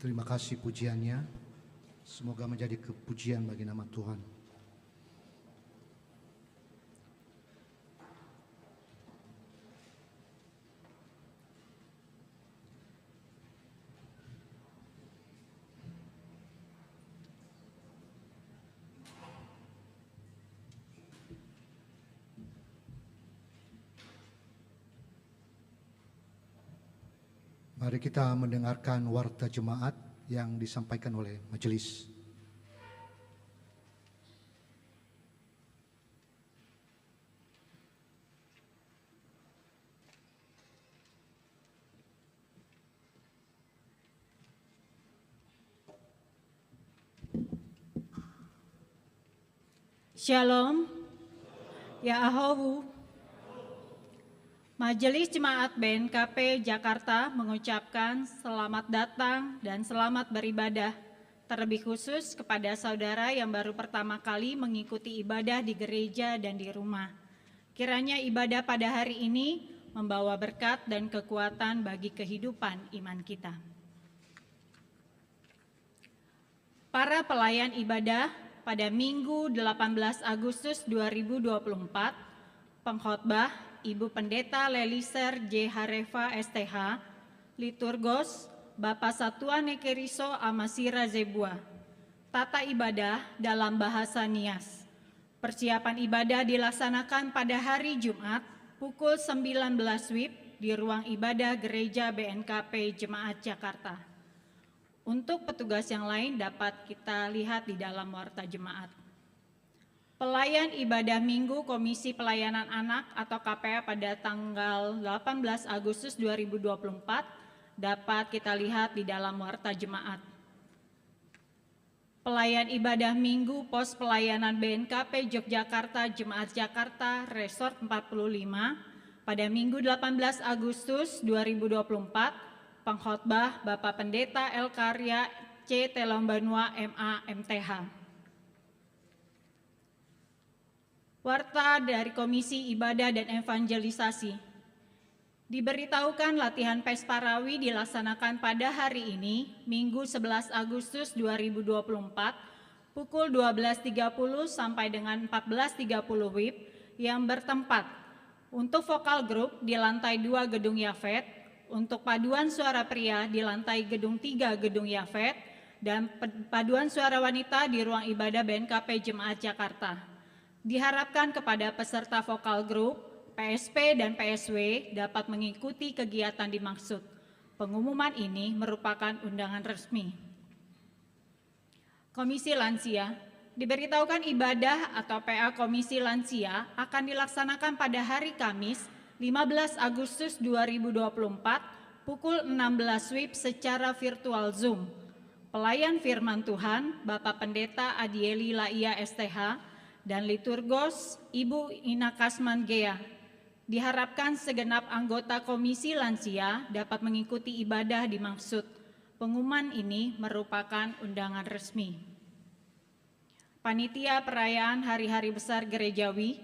Terima kasih pujiannya. Semoga menjadi kepujian bagi nama Tuhan. Mari kita mendengarkan warta jemaat yang disampaikan oleh majelis. Shalom, ya Ahowu. Majelis Jemaat BNKP Jakarta mengucapkan selamat datang dan selamat beribadah, terlebih khusus kepada saudara yang baru pertama kali mengikuti ibadah di gereja dan di rumah. Kiranya ibadah pada hari ini membawa berkat dan kekuatan bagi kehidupan iman kita. Para pelayan ibadah pada Minggu 18 Agustus 2024, pengkhotbah Ibu Pendeta Leliser J. Harefa STH, Liturgos Bapak Satuan Nekeriso Amasira Zebua. Tata ibadah dalam bahasa Nias. Persiapan ibadah dilaksanakan pada hari Jumat pukul 19 WIB di ruang ibadah Gereja BNKP Jemaat Jakarta. Untuk petugas yang lain dapat kita lihat di dalam warta jemaat. Pelayan ibadah Minggu Komisi Pelayanan Anak atau KPA pada tanggal 18 Agustus 2024 dapat kita lihat di dalam warta jemaat. Pelayan ibadah Minggu Pos Pelayanan BNKP Yogyakarta Jemaat Jakarta Resort 45 pada Minggu 18 Agustus 2024, pengkhotbah Bapak Pendeta El Karya C. Telombanua MA MTH. Warta dari Komisi Ibadah dan Evangelisasi. Diberitahukan latihan Pesparawi dilaksanakan pada hari ini, Minggu 11 Agustus 2024, pukul 12.30 sampai dengan 14.30 WIB yang bertempat untuk vokal grup di lantai 2 Gedung Yafet, untuk paduan suara pria di lantai Gedung 3 Gedung Yafet, dan paduan suara wanita di ruang ibadah BNKP Jemaat Jakarta. Diharapkan kepada peserta vokal grup, PSP dan PSW dapat mengikuti kegiatan dimaksud. Pengumuman ini merupakan undangan resmi. Komisi Lansia. Diberitahukan ibadah atau PA Komisi Lansia akan dilaksanakan pada hari Kamis 15 Agustus 2024 pukul 16 WIB secara virtual Zoom. Pelayan firman Tuhan Bapak Pendeta Adieli Laia STH dan Liturgos Ibu Ina Kasman Gea. Diharapkan segenap anggota Komisi Lansia dapat mengikuti ibadah dimaksud. Pengumuman ini merupakan undangan resmi. Panitia Perayaan Hari-Hari Besar Gerejawi.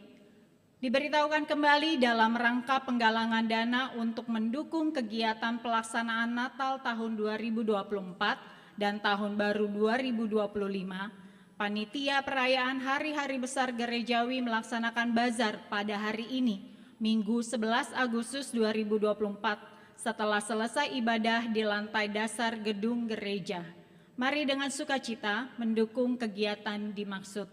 Diberitahukan kembali dalam rangka penggalangan dana untuk mendukung kegiatan pelaksanaan Natal tahun 2024 dan Tahun Baru 2025. Panitia Perayaan Hari-Hari Besar Gerejawi melaksanakan bazar pada hari ini, Minggu 11 Agustus 2024, setelah selesai ibadah di lantai dasar gedung gereja. Mari dengan sukacita mendukung kegiatan dimaksud.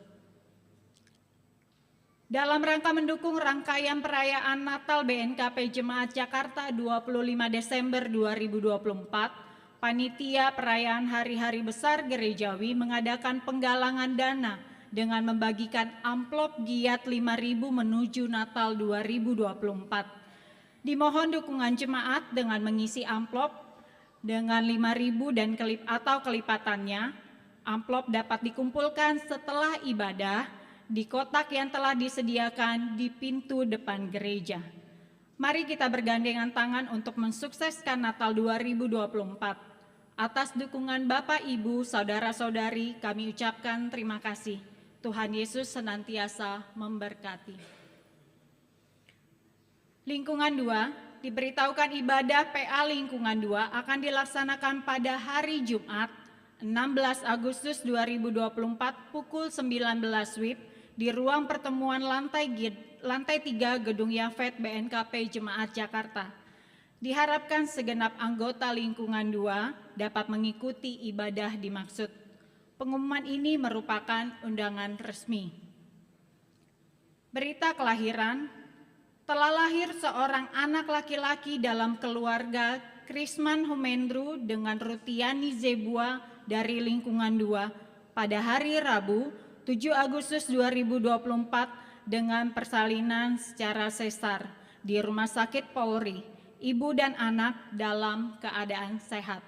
Dalam rangka mendukung rangkaian perayaan Natal BNKP Jemaat Jakarta 25 Desember 2024, Panitia Perayaan Hari-Hari Besar Gerejawi mengadakan penggalangan dana dengan membagikan amplop giat 5.000 menuju Natal 2024. Dimohon dukungan jemaat dengan mengisi amplop dengan 5.000 dan kelipatannya. Amplop dapat dikumpulkan setelah ibadah di kotak yang telah disediakan di pintu depan gereja. Mari kita bergandengan tangan untuk mensukseskan Natal 2024. Atas dukungan Bapak, Ibu, Saudara-saudari, kami ucapkan terima kasih. Tuhan Yesus senantiasa memberkati. Lingkungan 2, diberitahukan ibadah PA Lingkungan 2 akan dilaksanakan pada hari Jumat 16 Agustus 2024 pukul 19 WIB di ruang pertemuan lantai 3 Gedung Yafet BNKP Jemaat Jakarta. Diharapkan segenap anggota Lingkungan 2 dapat mengikuti ibadah dimaksud. Pengumuman ini merupakan undangan resmi. Berita kelahiran, telah lahir seorang anak laki-laki dalam keluarga Krisman Humendru dengan Rutiani Zebua dari Lingkungan 2 pada hari Rabu 7 Agustus 2024 dengan persalinan secara sesar di Rumah Sakit Polri. Ibu dan anak dalam keadaan sehat.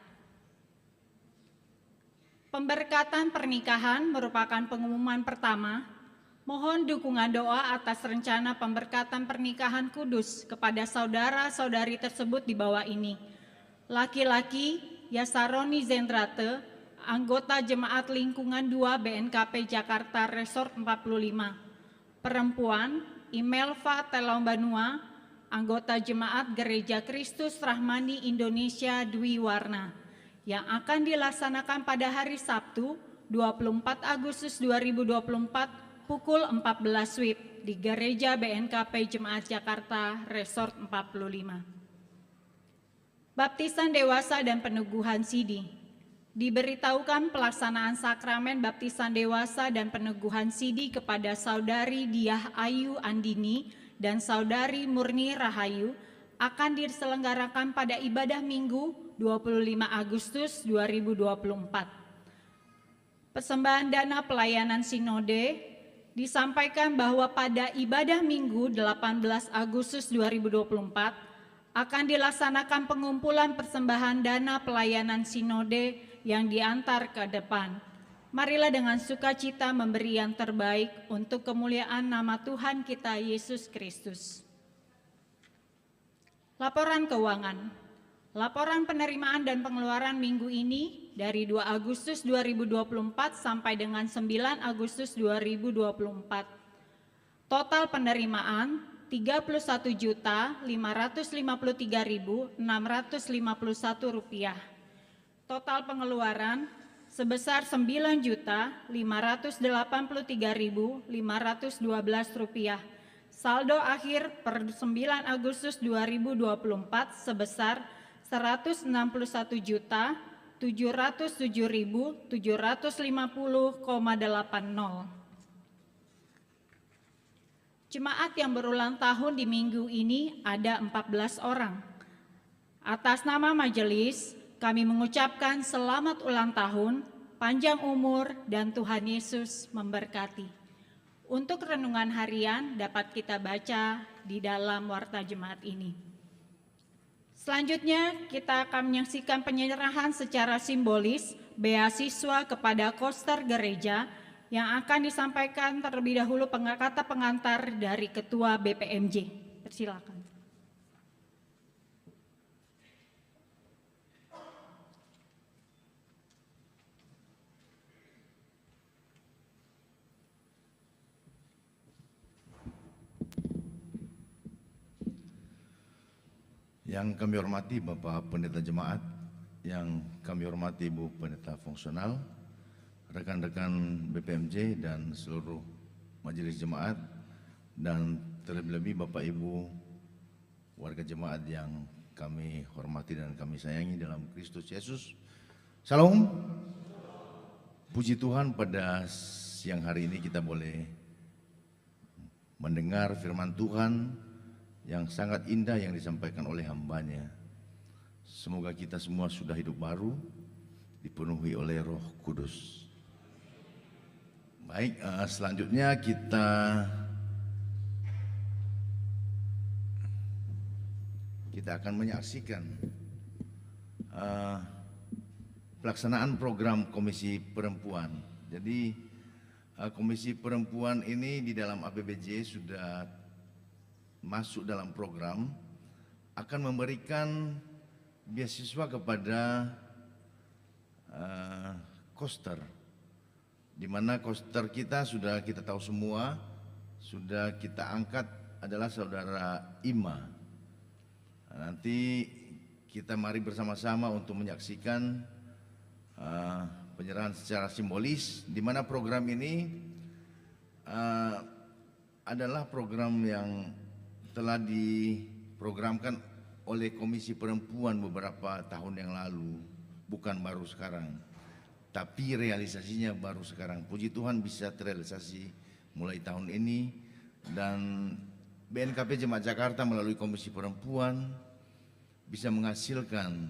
Pemberkatan pernikahan merupakan pengumuman pertama. Mohon dukungan doa atas rencana pemberkatan pernikahan kudus kepada saudara-saudari tersebut di bawah ini. Laki-laki, Yasaroni Zendrate, anggota Jemaat Lingkungan 2 BNKP Jakarta Resort 45. Perempuan, Imelva Telombanua, anggota Jemaat Gereja Kristus Rahmani Indonesia Dwi Warna, yang akan dilaksanakan pada hari Sabtu 24 Agustus 2024 pukul 14 WIB di Gereja BNKP Jemaat Jakarta Resort 45. Baptisan dewasa dan peneguhan sidi. Diberitahukan pelaksanaan sakramen baptisan dewasa dan peneguhan sidi kepada Saudari Diah Ayu Andini dan Saudari Murni Rahayu akan diselenggarakan pada ibadah Minggu 25 Agustus 2024. Persembahan dana pelayanan sinode disampaikan bahwa pada ibadah Minggu 18 Agustus 2024 akan dilaksanakan pengumpulan persembahan dana pelayanan sinode yang diantar ke depan. Marilah dengan sukacita memberi yang terbaik untuk kemuliaan nama Tuhan kita Yesus Kristus. Laporan keuangan. Laporan penerimaan dan pengeluaran minggu ini dari 2 Agustus 2024 sampai dengan 9 Agustus 2024. Total penerimaan Rp30.553.651. Total pengeluaran sebesar Rp9.583.512. Saldo akhir per 9 Agustus 2024 sebesar Rp169.707.750,80. Jemaat yang berulang tahun di minggu ini ada 14 orang. Atas nama majelis, kami mengucapkan selamat ulang tahun, panjang umur, dan Tuhan Yesus memberkati. Untuk renungan harian dapat kita baca di dalam warta jemaat ini. Selanjutnya kita akan menyaksikan penyerahan secara simbolis beasiswa kepada koster gereja yang akan disampaikan terlebih dahulu kata pengantar dari Ketua BPMJ. Persilakan. Yang kami hormati Bapak Pendeta Jemaat, yang kami hormati Ibu Pendeta Fungsional, rekan-rekan BPMJ dan seluruh majelis jemaat, dan terlebih-lebih Bapak Ibu warga jemaat yang kami hormati dan kami sayangi dalam Kristus Yesus. Salam. Puji Tuhan, pada siang hari ini kita boleh mendengar firman Tuhan yang sangat indah yang disampaikan oleh hambanya. Semoga kita semua sudah hidup baru, dipenuhi oleh Roh Kudus. Baik, selanjutnya kita akan menyaksikan pelaksanaan program Komisi Perempuan. Jadi Komisi Perempuan ini di dalam APBJ sudah masuk dalam program, akan memberikan beasiswa kepada koster, di mana koster kita sudah kita tahu semua, sudah kita angkat adalah saudara Ima. Nanti kita mari bersama-sama untuk menyaksikan penyerahan secara simbolis, di mana program ini adalah program yang telah diprogramkan oleh Komisi Perempuan beberapa tahun yang lalu, bukan baru sekarang, tapi realisasinya baru sekarang. Puji Tuhan bisa terrealisasi mulai tahun ini, dan BNKP Jemaat Jakarta melalui Komisi Perempuan bisa menghasilkan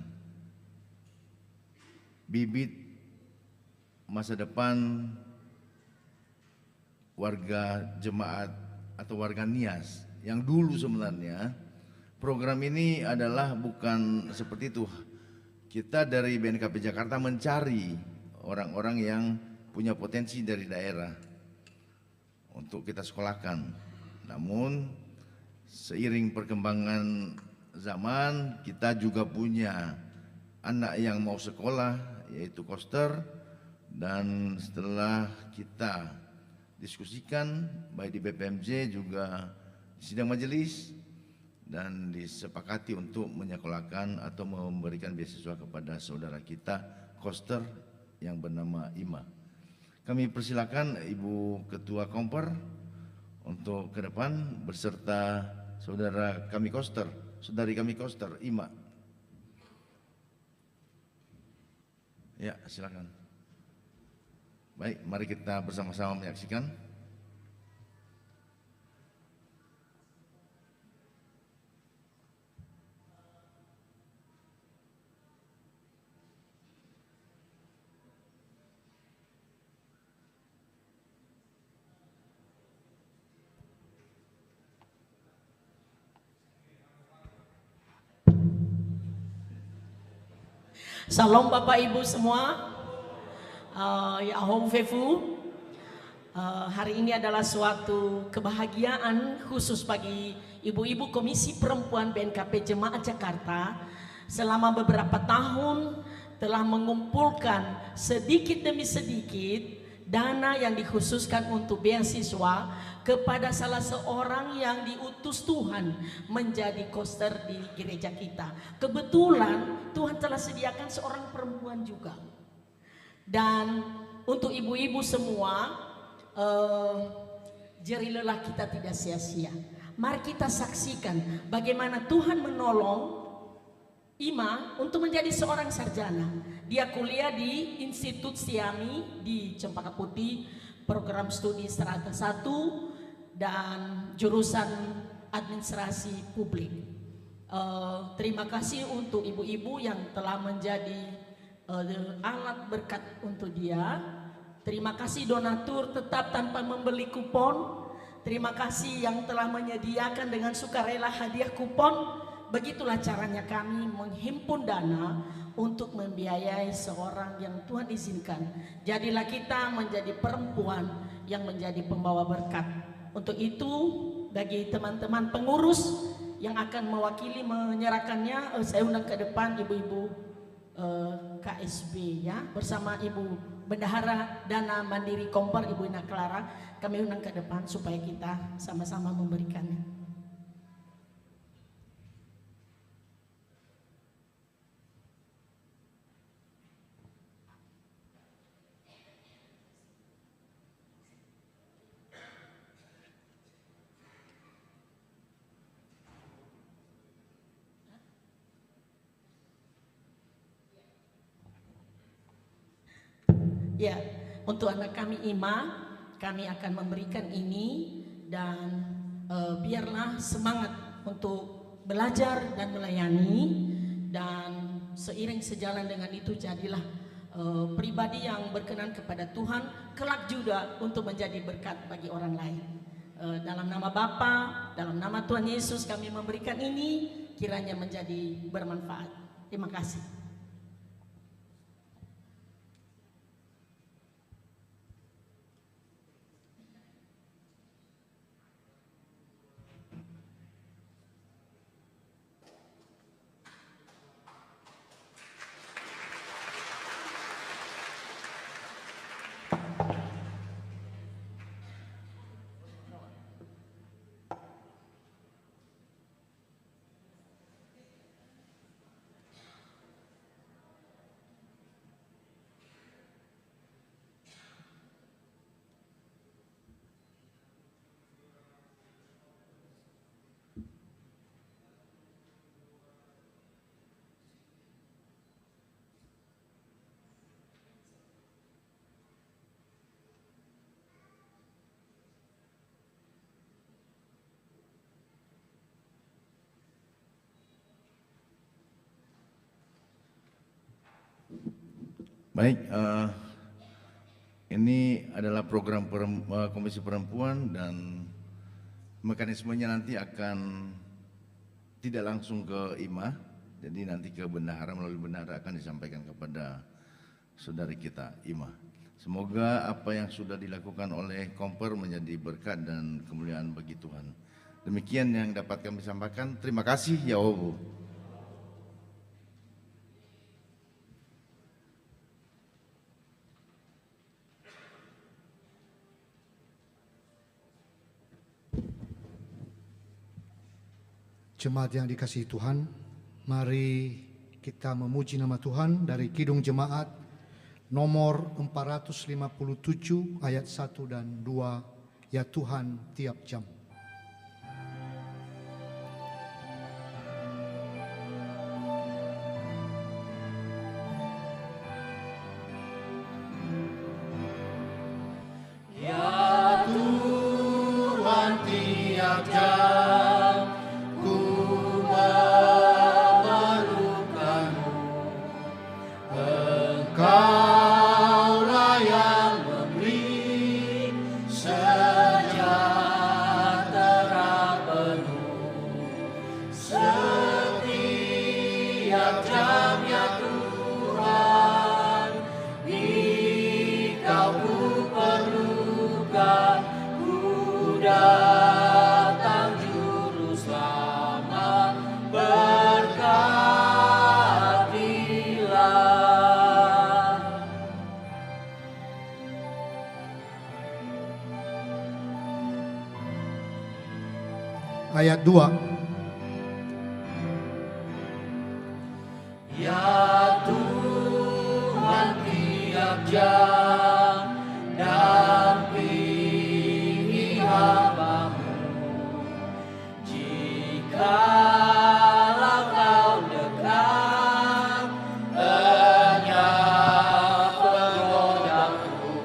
bibit masa depan warga jemaat atau warga Nias yang dulu sebenarnya program ini adalah bukan seperti itu. Kita dari BNKP Jakarta mencari orang-orang yang punya potensi dari daerah untuk kita sekolahkan. Namun seiring perkembangan zaman, kita juga punya anak yang mau sekolah, yaitu koster. Dan setelah kita diskusikan baik di BPMJ juga di sidang majelis, dan disepakati untuk menyekolahkan atau memberikan beasiswa kepada saudara kita koster yang bernama Ima. Kami persilakan Ibu Ketua Komper untuk ke depan beserta saudara kami koster, saudari kami koster Ima. Ya, silakan. Baik, mari kita bersama-sama menyaksikan. Salam Bapak Ibu semua, ya Ahom Fefu. Hari ini adalah suatu kebahagiaan khusus bagi ibu-ibu Komisi Perempuan BNKP Jemaat Jakarta. Selama beberapa tahun telah mengumpulkan sedikit demi sedikit dana yang dikhususkan untuk beasiswa kepada salah seorang yang diutus Tuhan menjadi koster di gereja kita. Kebetulan Tuhan telah sediakan seorang perempuan juga. Dan untuk ibu-ibu semua, jerih lelah kita tidak sia-sia. Mari kita saksikan bagaimana Tuhan menolong Ima untuk menjadi seorang sarjana. Dia kuliah di Institut Siami di Cempaka Putih, program studi Strata 1 dan jurusan administrasi publik. Terima kasih untuk ibu-ibu yang telah menjadi alat berkat untuk dia. Terima kasih donatur tetap tanpa membeli kupon. Terima kasih yang telah menyediakan dengan sukarela hadiah kupon. Begitulah caranya kami menghimpun dana untuk membiayai seorang yang Tuhan izinkan. Jadilah kita menjadi perempuan yang menjadi pembawa berkat. Untuk itu bagi teman-teman pengurus yang akan mewakili menyerahkannya, saya undang ke depan ibu-ibu KSB ya, bersama Ibu Bendahara Dana Mandiri Komper Ibu Ina Clara. Kami undang ke depan supaya kita sama-sama memberikannya. Ya, untuk anak kami Ima, kami akan memberikan ini dan biarlah semangat untuk belajar dan melayani, dan seiring sejalan dengan itu jadilah pribadi yang berkenan kepada Tuhan, kelak juga untuk menjadi berkat bagi orang lain. Dalam nama Bapa, dalam nama Tuhan Yesus kami memberikan ini, kiranya menjadi bermanfaat. Terima kasih. Baik, ini adalah program Komisi Perempuan dan mekanismenya nanti akan tidak langsung ke IMA, jadi nanti ke bendahara, melalui bendahara akan disampaikan kepada saudari kita IMA. Semoga apa yang sudah dilakukan oleh Komper menjadi berkat dan kemuliaan bagi Tuhan. Demikian yang dapat kami sampaikan. Terima kasih, ya Allah. Jemaat yang dikasihi Tuhan, mari kita memuji nama Tuhan dari Kidung Jemaat nomor 457 ayat 1 dan 2, ya Tuhan tiap jam. Ya Tuhan tiap jam ku memerlukan-Mu. Engkaulah yang memberi sejahtera penuh. Setiap jam ya Tuhan, Engkau ku perlukan. Ku datang juru selamat, berkatilah. Ayat 2. Ya Tuhan tiap jam dampingi hamba-Mu. Jikalau Kau dekat, lenyap penggodaan-Ku.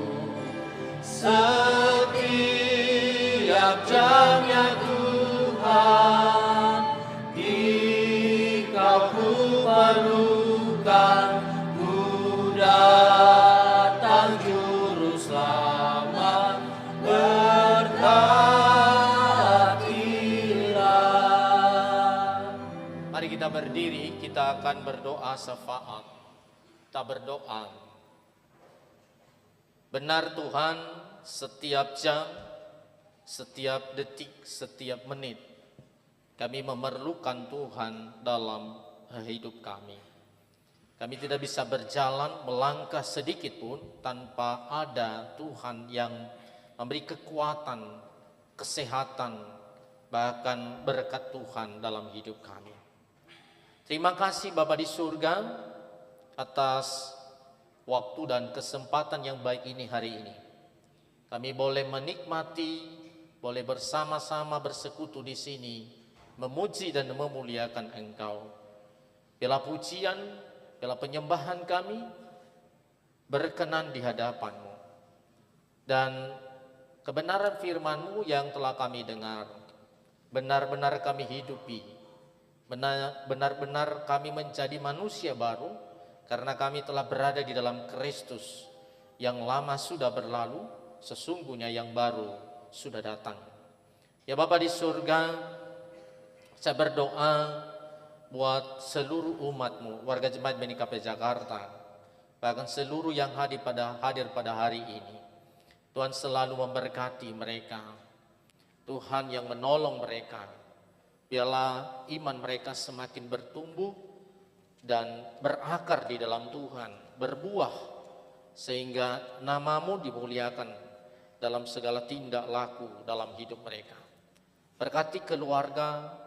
Setiap jam ya Tuhan, Engkau ku perlukan. Ku datang juru selamat, berkatilah. Mari kita berdiri, kita akan berdoa syafaat. Kita berdoa. Benar Tuhan, setiap jam, setiap detik, setiap menit, kami memerlukan Tuhan dalam hidup kami. Kami tidak bisa berjalan, melangkah sedikit pun tanpa ada Tuhan yang memberi kekuatan, kesehatan, bahkan berkat Tuhan dalam hidup kami. Terima kasih Bapa di surga atas waktu dan kesempatan yang baik ini hari ini. Kami boleh menikmati, boleh bersama-sama bersekutu di sini, memuji dan memuliakan Engkau. Bila pujian, bila penyembahan kami berkenan di hadapan-Mu. Dan kebenaran firman-Mu yang telah kami dengar, benar-benar kami hidupi, benar-benar kami menjadi manusia baru, karena kami telah berada di dalam Kristus. Yang lama sudah berlalu, sesungguhnya yang baru sudah datang. Ya Bapa di surga, saya berdoa buat seluruh umat-Mu, warga jemaat BNKP Jakarta, bahkan seluruh yang hadir pada hari ini. Tuhan selalu memberkati mereka, Tuhan yang menolong mereka. Biarlah iman mereka semakin bertumbuh dan berakar di dalam Tuhan, berbuah, sehingga nama-Mu dimuliakan dalam segala tindak laku dalam hidup mereka. Berkati keluarga,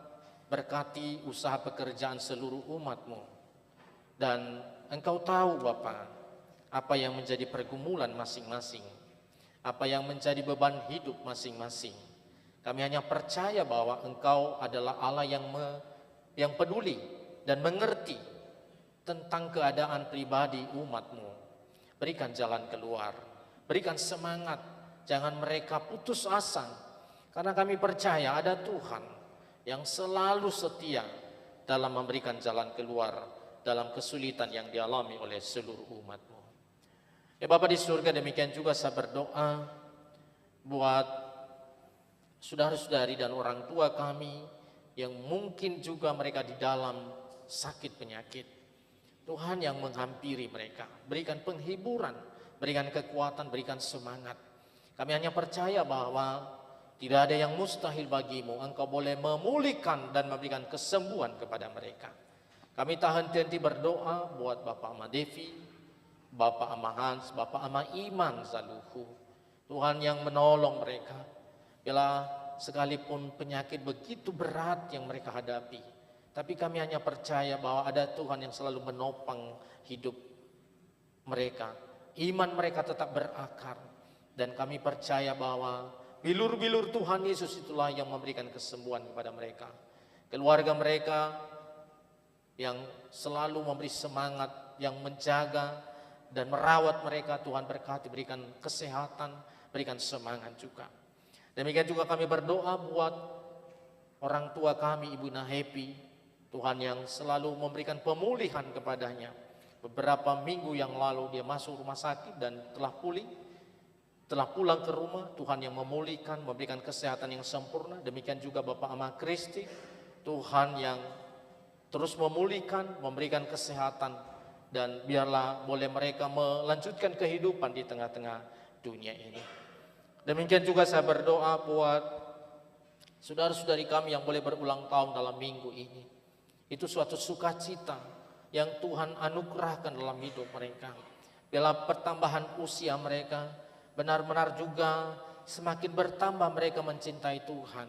berkati usaha pekerjaan seluruh umat-Mu. Dan Engkau tahu Bapa, apa yang menjadi pergumulan masing-masing, apa yang menjadi beban hidup masing-masing. Kami hanya percaya bahwa Engkau adalah Allah yang peduli dan mengerti tentang keadaan pribadi umat-Mu. Berikan jalan keluar, berikan semangat, jangan mereka putus asa, karena kami percaya ada Tuhan yang selalu setia dalam memberikan jalan keluar dalam kesulitan yang dialami oleh seluruh umat-Mu. Ya Bapa di surga, demikian juga saya berdoa buat saudara-saudari dan orang tua kami yang mungkin juga mereka di dalam sakit penyakit. Tuhan yang menghampiri mereka, berikan penghiburan, berikan kekuatan, berikan semangat. Kami hanya percaya bahwa tidak ada yang mustahil bagimu. Engkau boleh memulihkan dan memberikan kesembuhan kepada mereka. Kami tak henti-henti berdoa buat Bapak Ama Devi, Bapak Ama Hans, Bapak Ama Iman Zaluhu. Tuhan yang menolong mereka. Bila sekalipun penyakit begitu berat yang mereka hadapi, tapi kami hanya percaya bahwa ada Tuhan yang selalu menopang hidup mereka. Iman mereka tetap berakar. Dan kami percaya bahwa bilur-bilur Tuhan Yesus itulah yang memberikan kesembuhan kepada mereka. Keluarga mereka yang selalu memberi semangat, yang menjaga dan merawat mereka, Tuhan berkati, berikan kesehatan, berikan semangat juga. Demikian juga kami berdoa buat orang tua kami, Ibu Nahepi, Tuhan yang selalu memberikan pemulihan kepadanya. Beberapa minggu yang lalu dia masuk rumah sakit dan telah pulih, telah pulang ke rumah. Tuhan yang memulihkan, memberikan kesehatan yang sempurna. Demikian juga Bapak Ama Kristi, Tuhan yang terus memulihkan, memberikan kesehatan, dan biarlah boleh mereka melanjutkan kehidupan di tengah-tengah dunia ini. Demikian juga saya berdoa buat saudara-saudari kami yang boleh berulang tahun dalam minggu ini. Itu suatu sukacita yang Tuhan anugerahkan dalam hidup mereka. Bila pertambahan usia mereka, benar-benar juga semakin bertambah mereka mencintai Tuhan.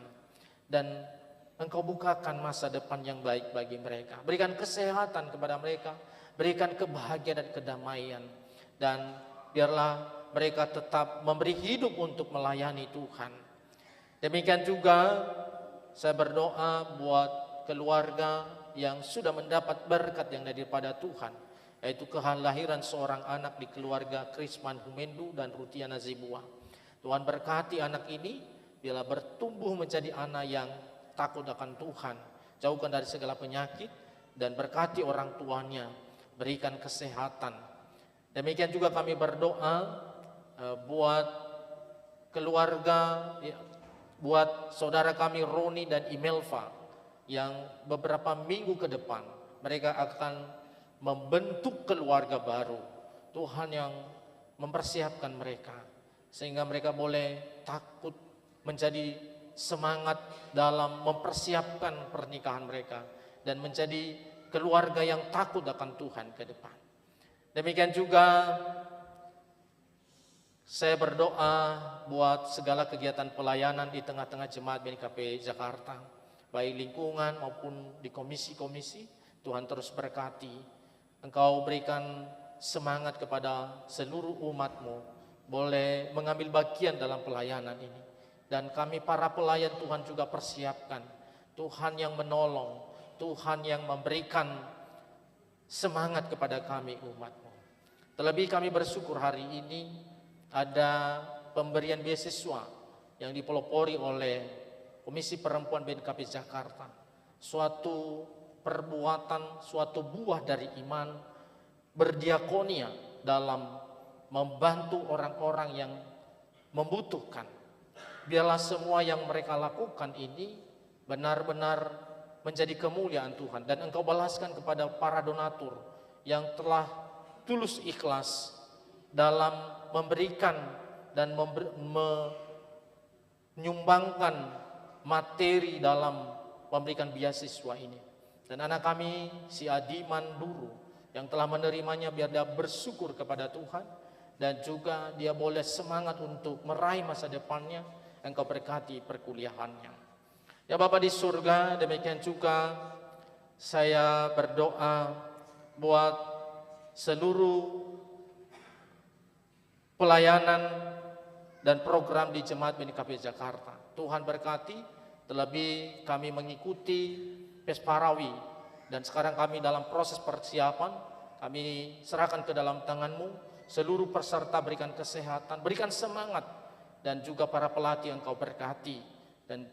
Dan Engkau bukakan masa depan yang baik bagi mereka. Berikan kesehatan kepada mereka, berikan kebahagiaan dan kedamaian. Dan biarlah mereka tetap memberi hidup untuk melayani Tuhan. Demikian juga saya berdoa buat keluarga yang sudah mendapat berkat yang daripada Tuhan, yaitu kelahiran seorang anak di keluarga Krisman Humendu dan Rutiana Zibua. Tuhan berkati anak ini bila bertumbuh menjadi anak yang takut akan Tuhan, jauhkan dari segala penyakit, dan berkati orang tuanya, berikan kesehatan. Demikian juga kami berdoa buat keluarga, buat saudara kami Roni dan Imelva yang beberapa minggu ke depan mereka akan membentuk keluarga baru. Tuhan yang mempersiapkan mereka sehingga mereka boleh takut, menjadi semangat dalam mempersiapkan pernikahan mereka dan menjadi keluarga yang takut akan Tuhan ke depan. Demikian juga saya berdoa buat segala kegiatan pelayanan di tengah-tengah jemaat BNKP Jakarta, baik lingkungan maupun di komisi-komisi. Tuhan terus berkati. Engkau berikan semangat kepada seluruh umat-Mu boleh mengambil bagian dalam pelayanan ini. Dan kami para pelayan Tuhan juga persiapkan. Tuhan yang menolong, Tuhan yang memberikan semangat kepada kami umat-Mu. Terlebih kami bersyukur hari ini ada pemberian beasiswa yang dipelopori oleh Komisi Perempuan BNKP Jakarta. Suatu perbuatan, suatu buah dari iman berdiakonia dalam membantu orang-orang yang membutuhkan. Biarlah semua yang mereka lakukan ini benar-benar menjadi kemuliaan Tuhan. Dan Engkau balaskan kepada para donatur yang telah tulus ikhlas dalam memberikan dan menyumbangkan materi dalam memberikan beasiswa ini. Dan anak kami si Adiman Duru yang telah menerimanya, biar dia bersyukur kepada Tuhan dan juga dia boleh semangat untuk meraih masa depannya. Engkau berkati perkuliahannya. Ya Bapa di surga, demikian juga saya berdoa buat seluruh pelayanan dan program di Jemaat BNKP Jakarta. Tuhan berkati, terlebih kami mengikuti Pesparawi dan sekarang kami dalam proses persiapan. Kami serahkan ke dalam tangan-Mu. Seluruh peserta berikan kesehatan, berikan semangat, dan juga para pelatih Engkau berkati, dan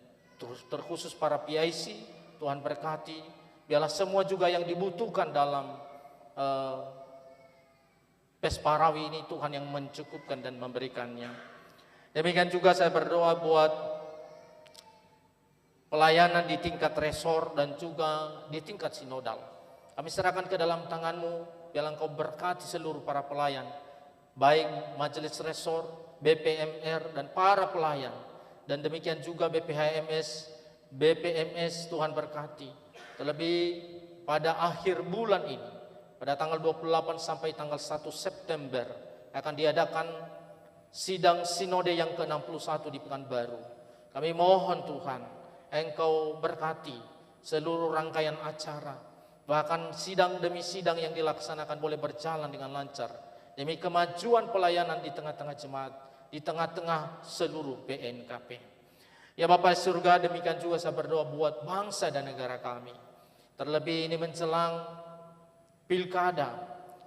terkhusus para PIC Tuhan berkati. Biarlah semua juga yang dibutuhkan dalam Pesparawi ini Tuhan yang mencukupkan dan memberikannya. Demikian juga saya berdoa buat pelayanan di tingkat resor dan juga di tingkat sinodal. Kami serahkan ke dalam tangan-Mu, biarlah Engkau berkati seluruh para pelayan, baik majelis resor, BPMR dan para pelayan, dan demikian juga BPHMS, BPMS, Tuhan berkati. Terlebih pada akhir bulan ini, pada tanggal 28 sampai tanggal 1 September akan diadakan sidang sinode yang ke-61 di Pekanbaru. Kami mohon Tuhan, Engkau berkati seluruh rangkaian acara, bahkan sidang demi sidang yang dilaksanakan boleh berjalan dengan lancar, demi kemajuan pelayanan di tengah-tengah jemaat, di tengah-tengah seluruh PNKP. Ya Bapa surga, demikian juga saya berdoa buat bangsa dan negara kami. Terlebih ini menjelang pilkada,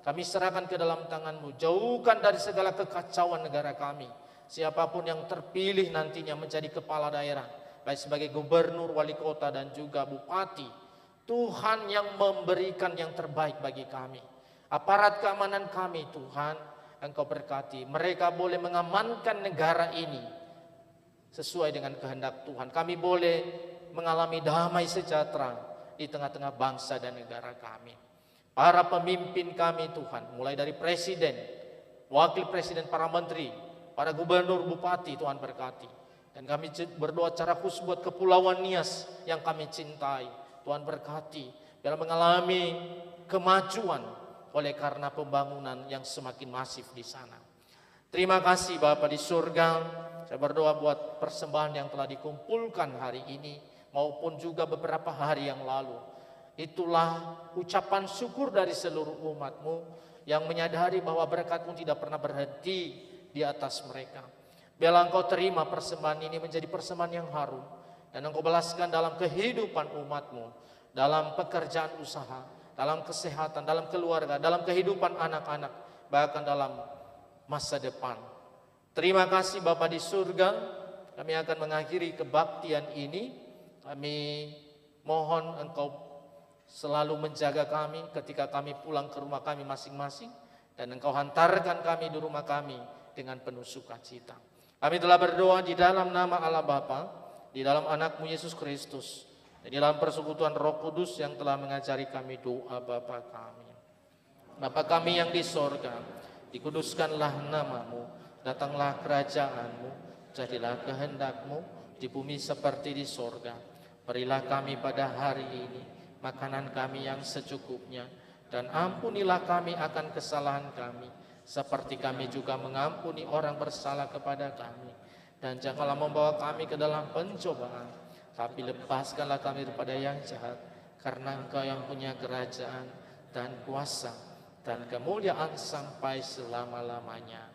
kami serahkan ke dalam tangan-Mu. Jauhkan dari segala kekacauan negara kami. Siapapun yang terpilih nantinya menjadi kepala daerah, baik sebagai gubernur, wali kota dan juga bupati, Tuhan yang memberikan yang terbaik bagi kami. Aparat keamanan kami Tuhan, Engkau berkati. Mereka boleh mengamankan negara ini sesuai dengan kehendak Tuhan. Kami boleh mengalami damai sejahtera di tengah-tengah bangsa dan negara kami. Para pemimpin kami Tuhan, mulai dari presiden, wakil presiden, para menteri, para gubernur, bupati, Tuhan berkati. Dan kami berdoa secara khusus buat Kepulauan Nias yang kami cintai. Tuhan berkati, biar mengalami kemajuan oleh karena pembangunan yang semakin masif di sana. Terima kasih Bapa di surga. Saya berdoa buat persembahan yang telah dikumpulkan hari ini maupun juga beberapa hari yang lalu. Itulah ucapan syukur dari seluruh umat-Mu yang menyadari bahwa berkat-Mu tidak pernah berhenti di atas mereka. Biarlah Engkau terima persembahan ini menjadi persembahan yang harum, dan Engkau balaskan dalam kehidupan umat-Mu, dalam pekerjaan usaha, dalam kesehatan, dalam keluarga, dalam kehidupan anak-anak, bahkan dalam masa depan. Terima kasih Bapa di surga. Kami akan mengakhiri kebaktian ini. Kami mohon Engkau selalu menjaga kami ketika kami pulang ke rumah kami masing-masing, dan Engkau hantarkan kami di rumah kami dengan penuh sukacita. Kami telah berdoa di dalam nama Allah Bapa, di dalam anak-Mu Yesus Kristus, dan di dalam persekutuan Roh Kudus yang telah mengajari kami doa Bapa kami. Bapa kami yang di sorga, dikuduskanlah nama-Mu, datanglah kerajaan-Mu, jadilah kehendak-Mu di bumi seperti di sorga. Berilah kami pada hari ini makanan kami yang secukupnya, dan ampunilah kami akan kesalahan kami, seperti kami juga mengampuni orang bersalah kepada kami. Dan janganlah membawa kami ke dalam pencobaan, tapi lepaskanlah kami daripada yang jahat, karena Engkau yang punya kerajaan dan kuasa dan kemuliaan sampai selama-lamanya.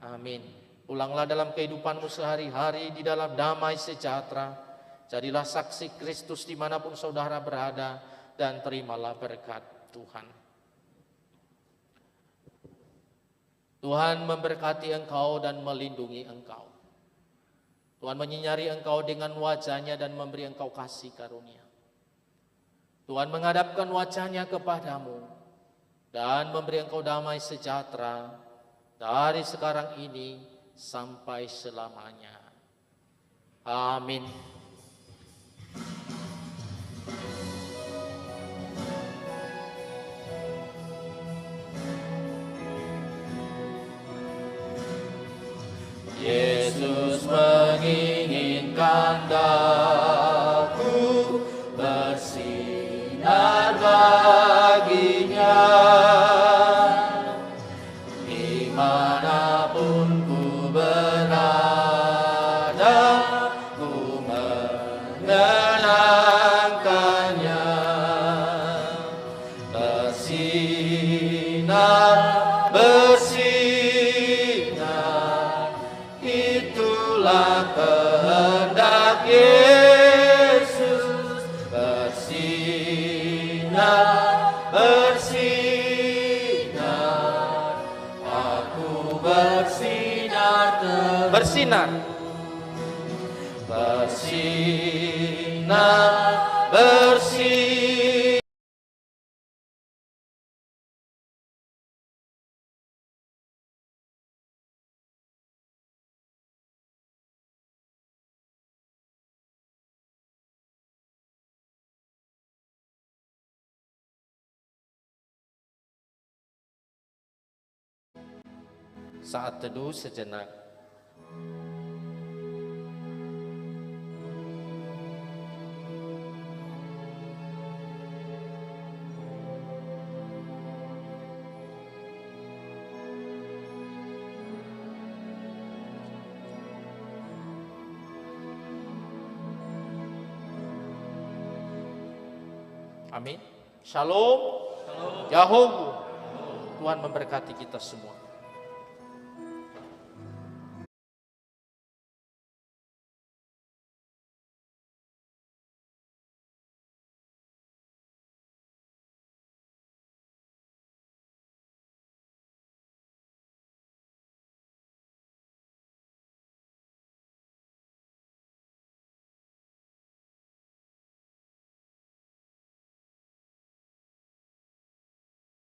Amin. Pulanglah dalam kehidupanmu sehari-hari di dalam damai sejahtera. Jadilah saksi Kristus dimanapun saudara berada, dan terimalah berkat Tuhan. Tuhan memberkati engkau dan melindungi engkau. Tuhan menyinari engkau dengan wajah-Nya dan memberi engkau kasih karunia. Tuhan menghadapkan wajah-Nya kepadamu dan memberi engkau damai sejahtera dari sekarang ini sampai selamanya. Amin. Yesus menginginkan daku bersinar baginya. Dimanapun ku berada, ku menyenangkannya. Bersinar, bersinar, itulah kehendak Yesus. Bersinar, bersinar, aku bersinar terus. Bersinar. Bersinar, bersinar. Saat teduh sejenak. Amin. Shalom. Yahobu. Tuhan memberkati kita semua.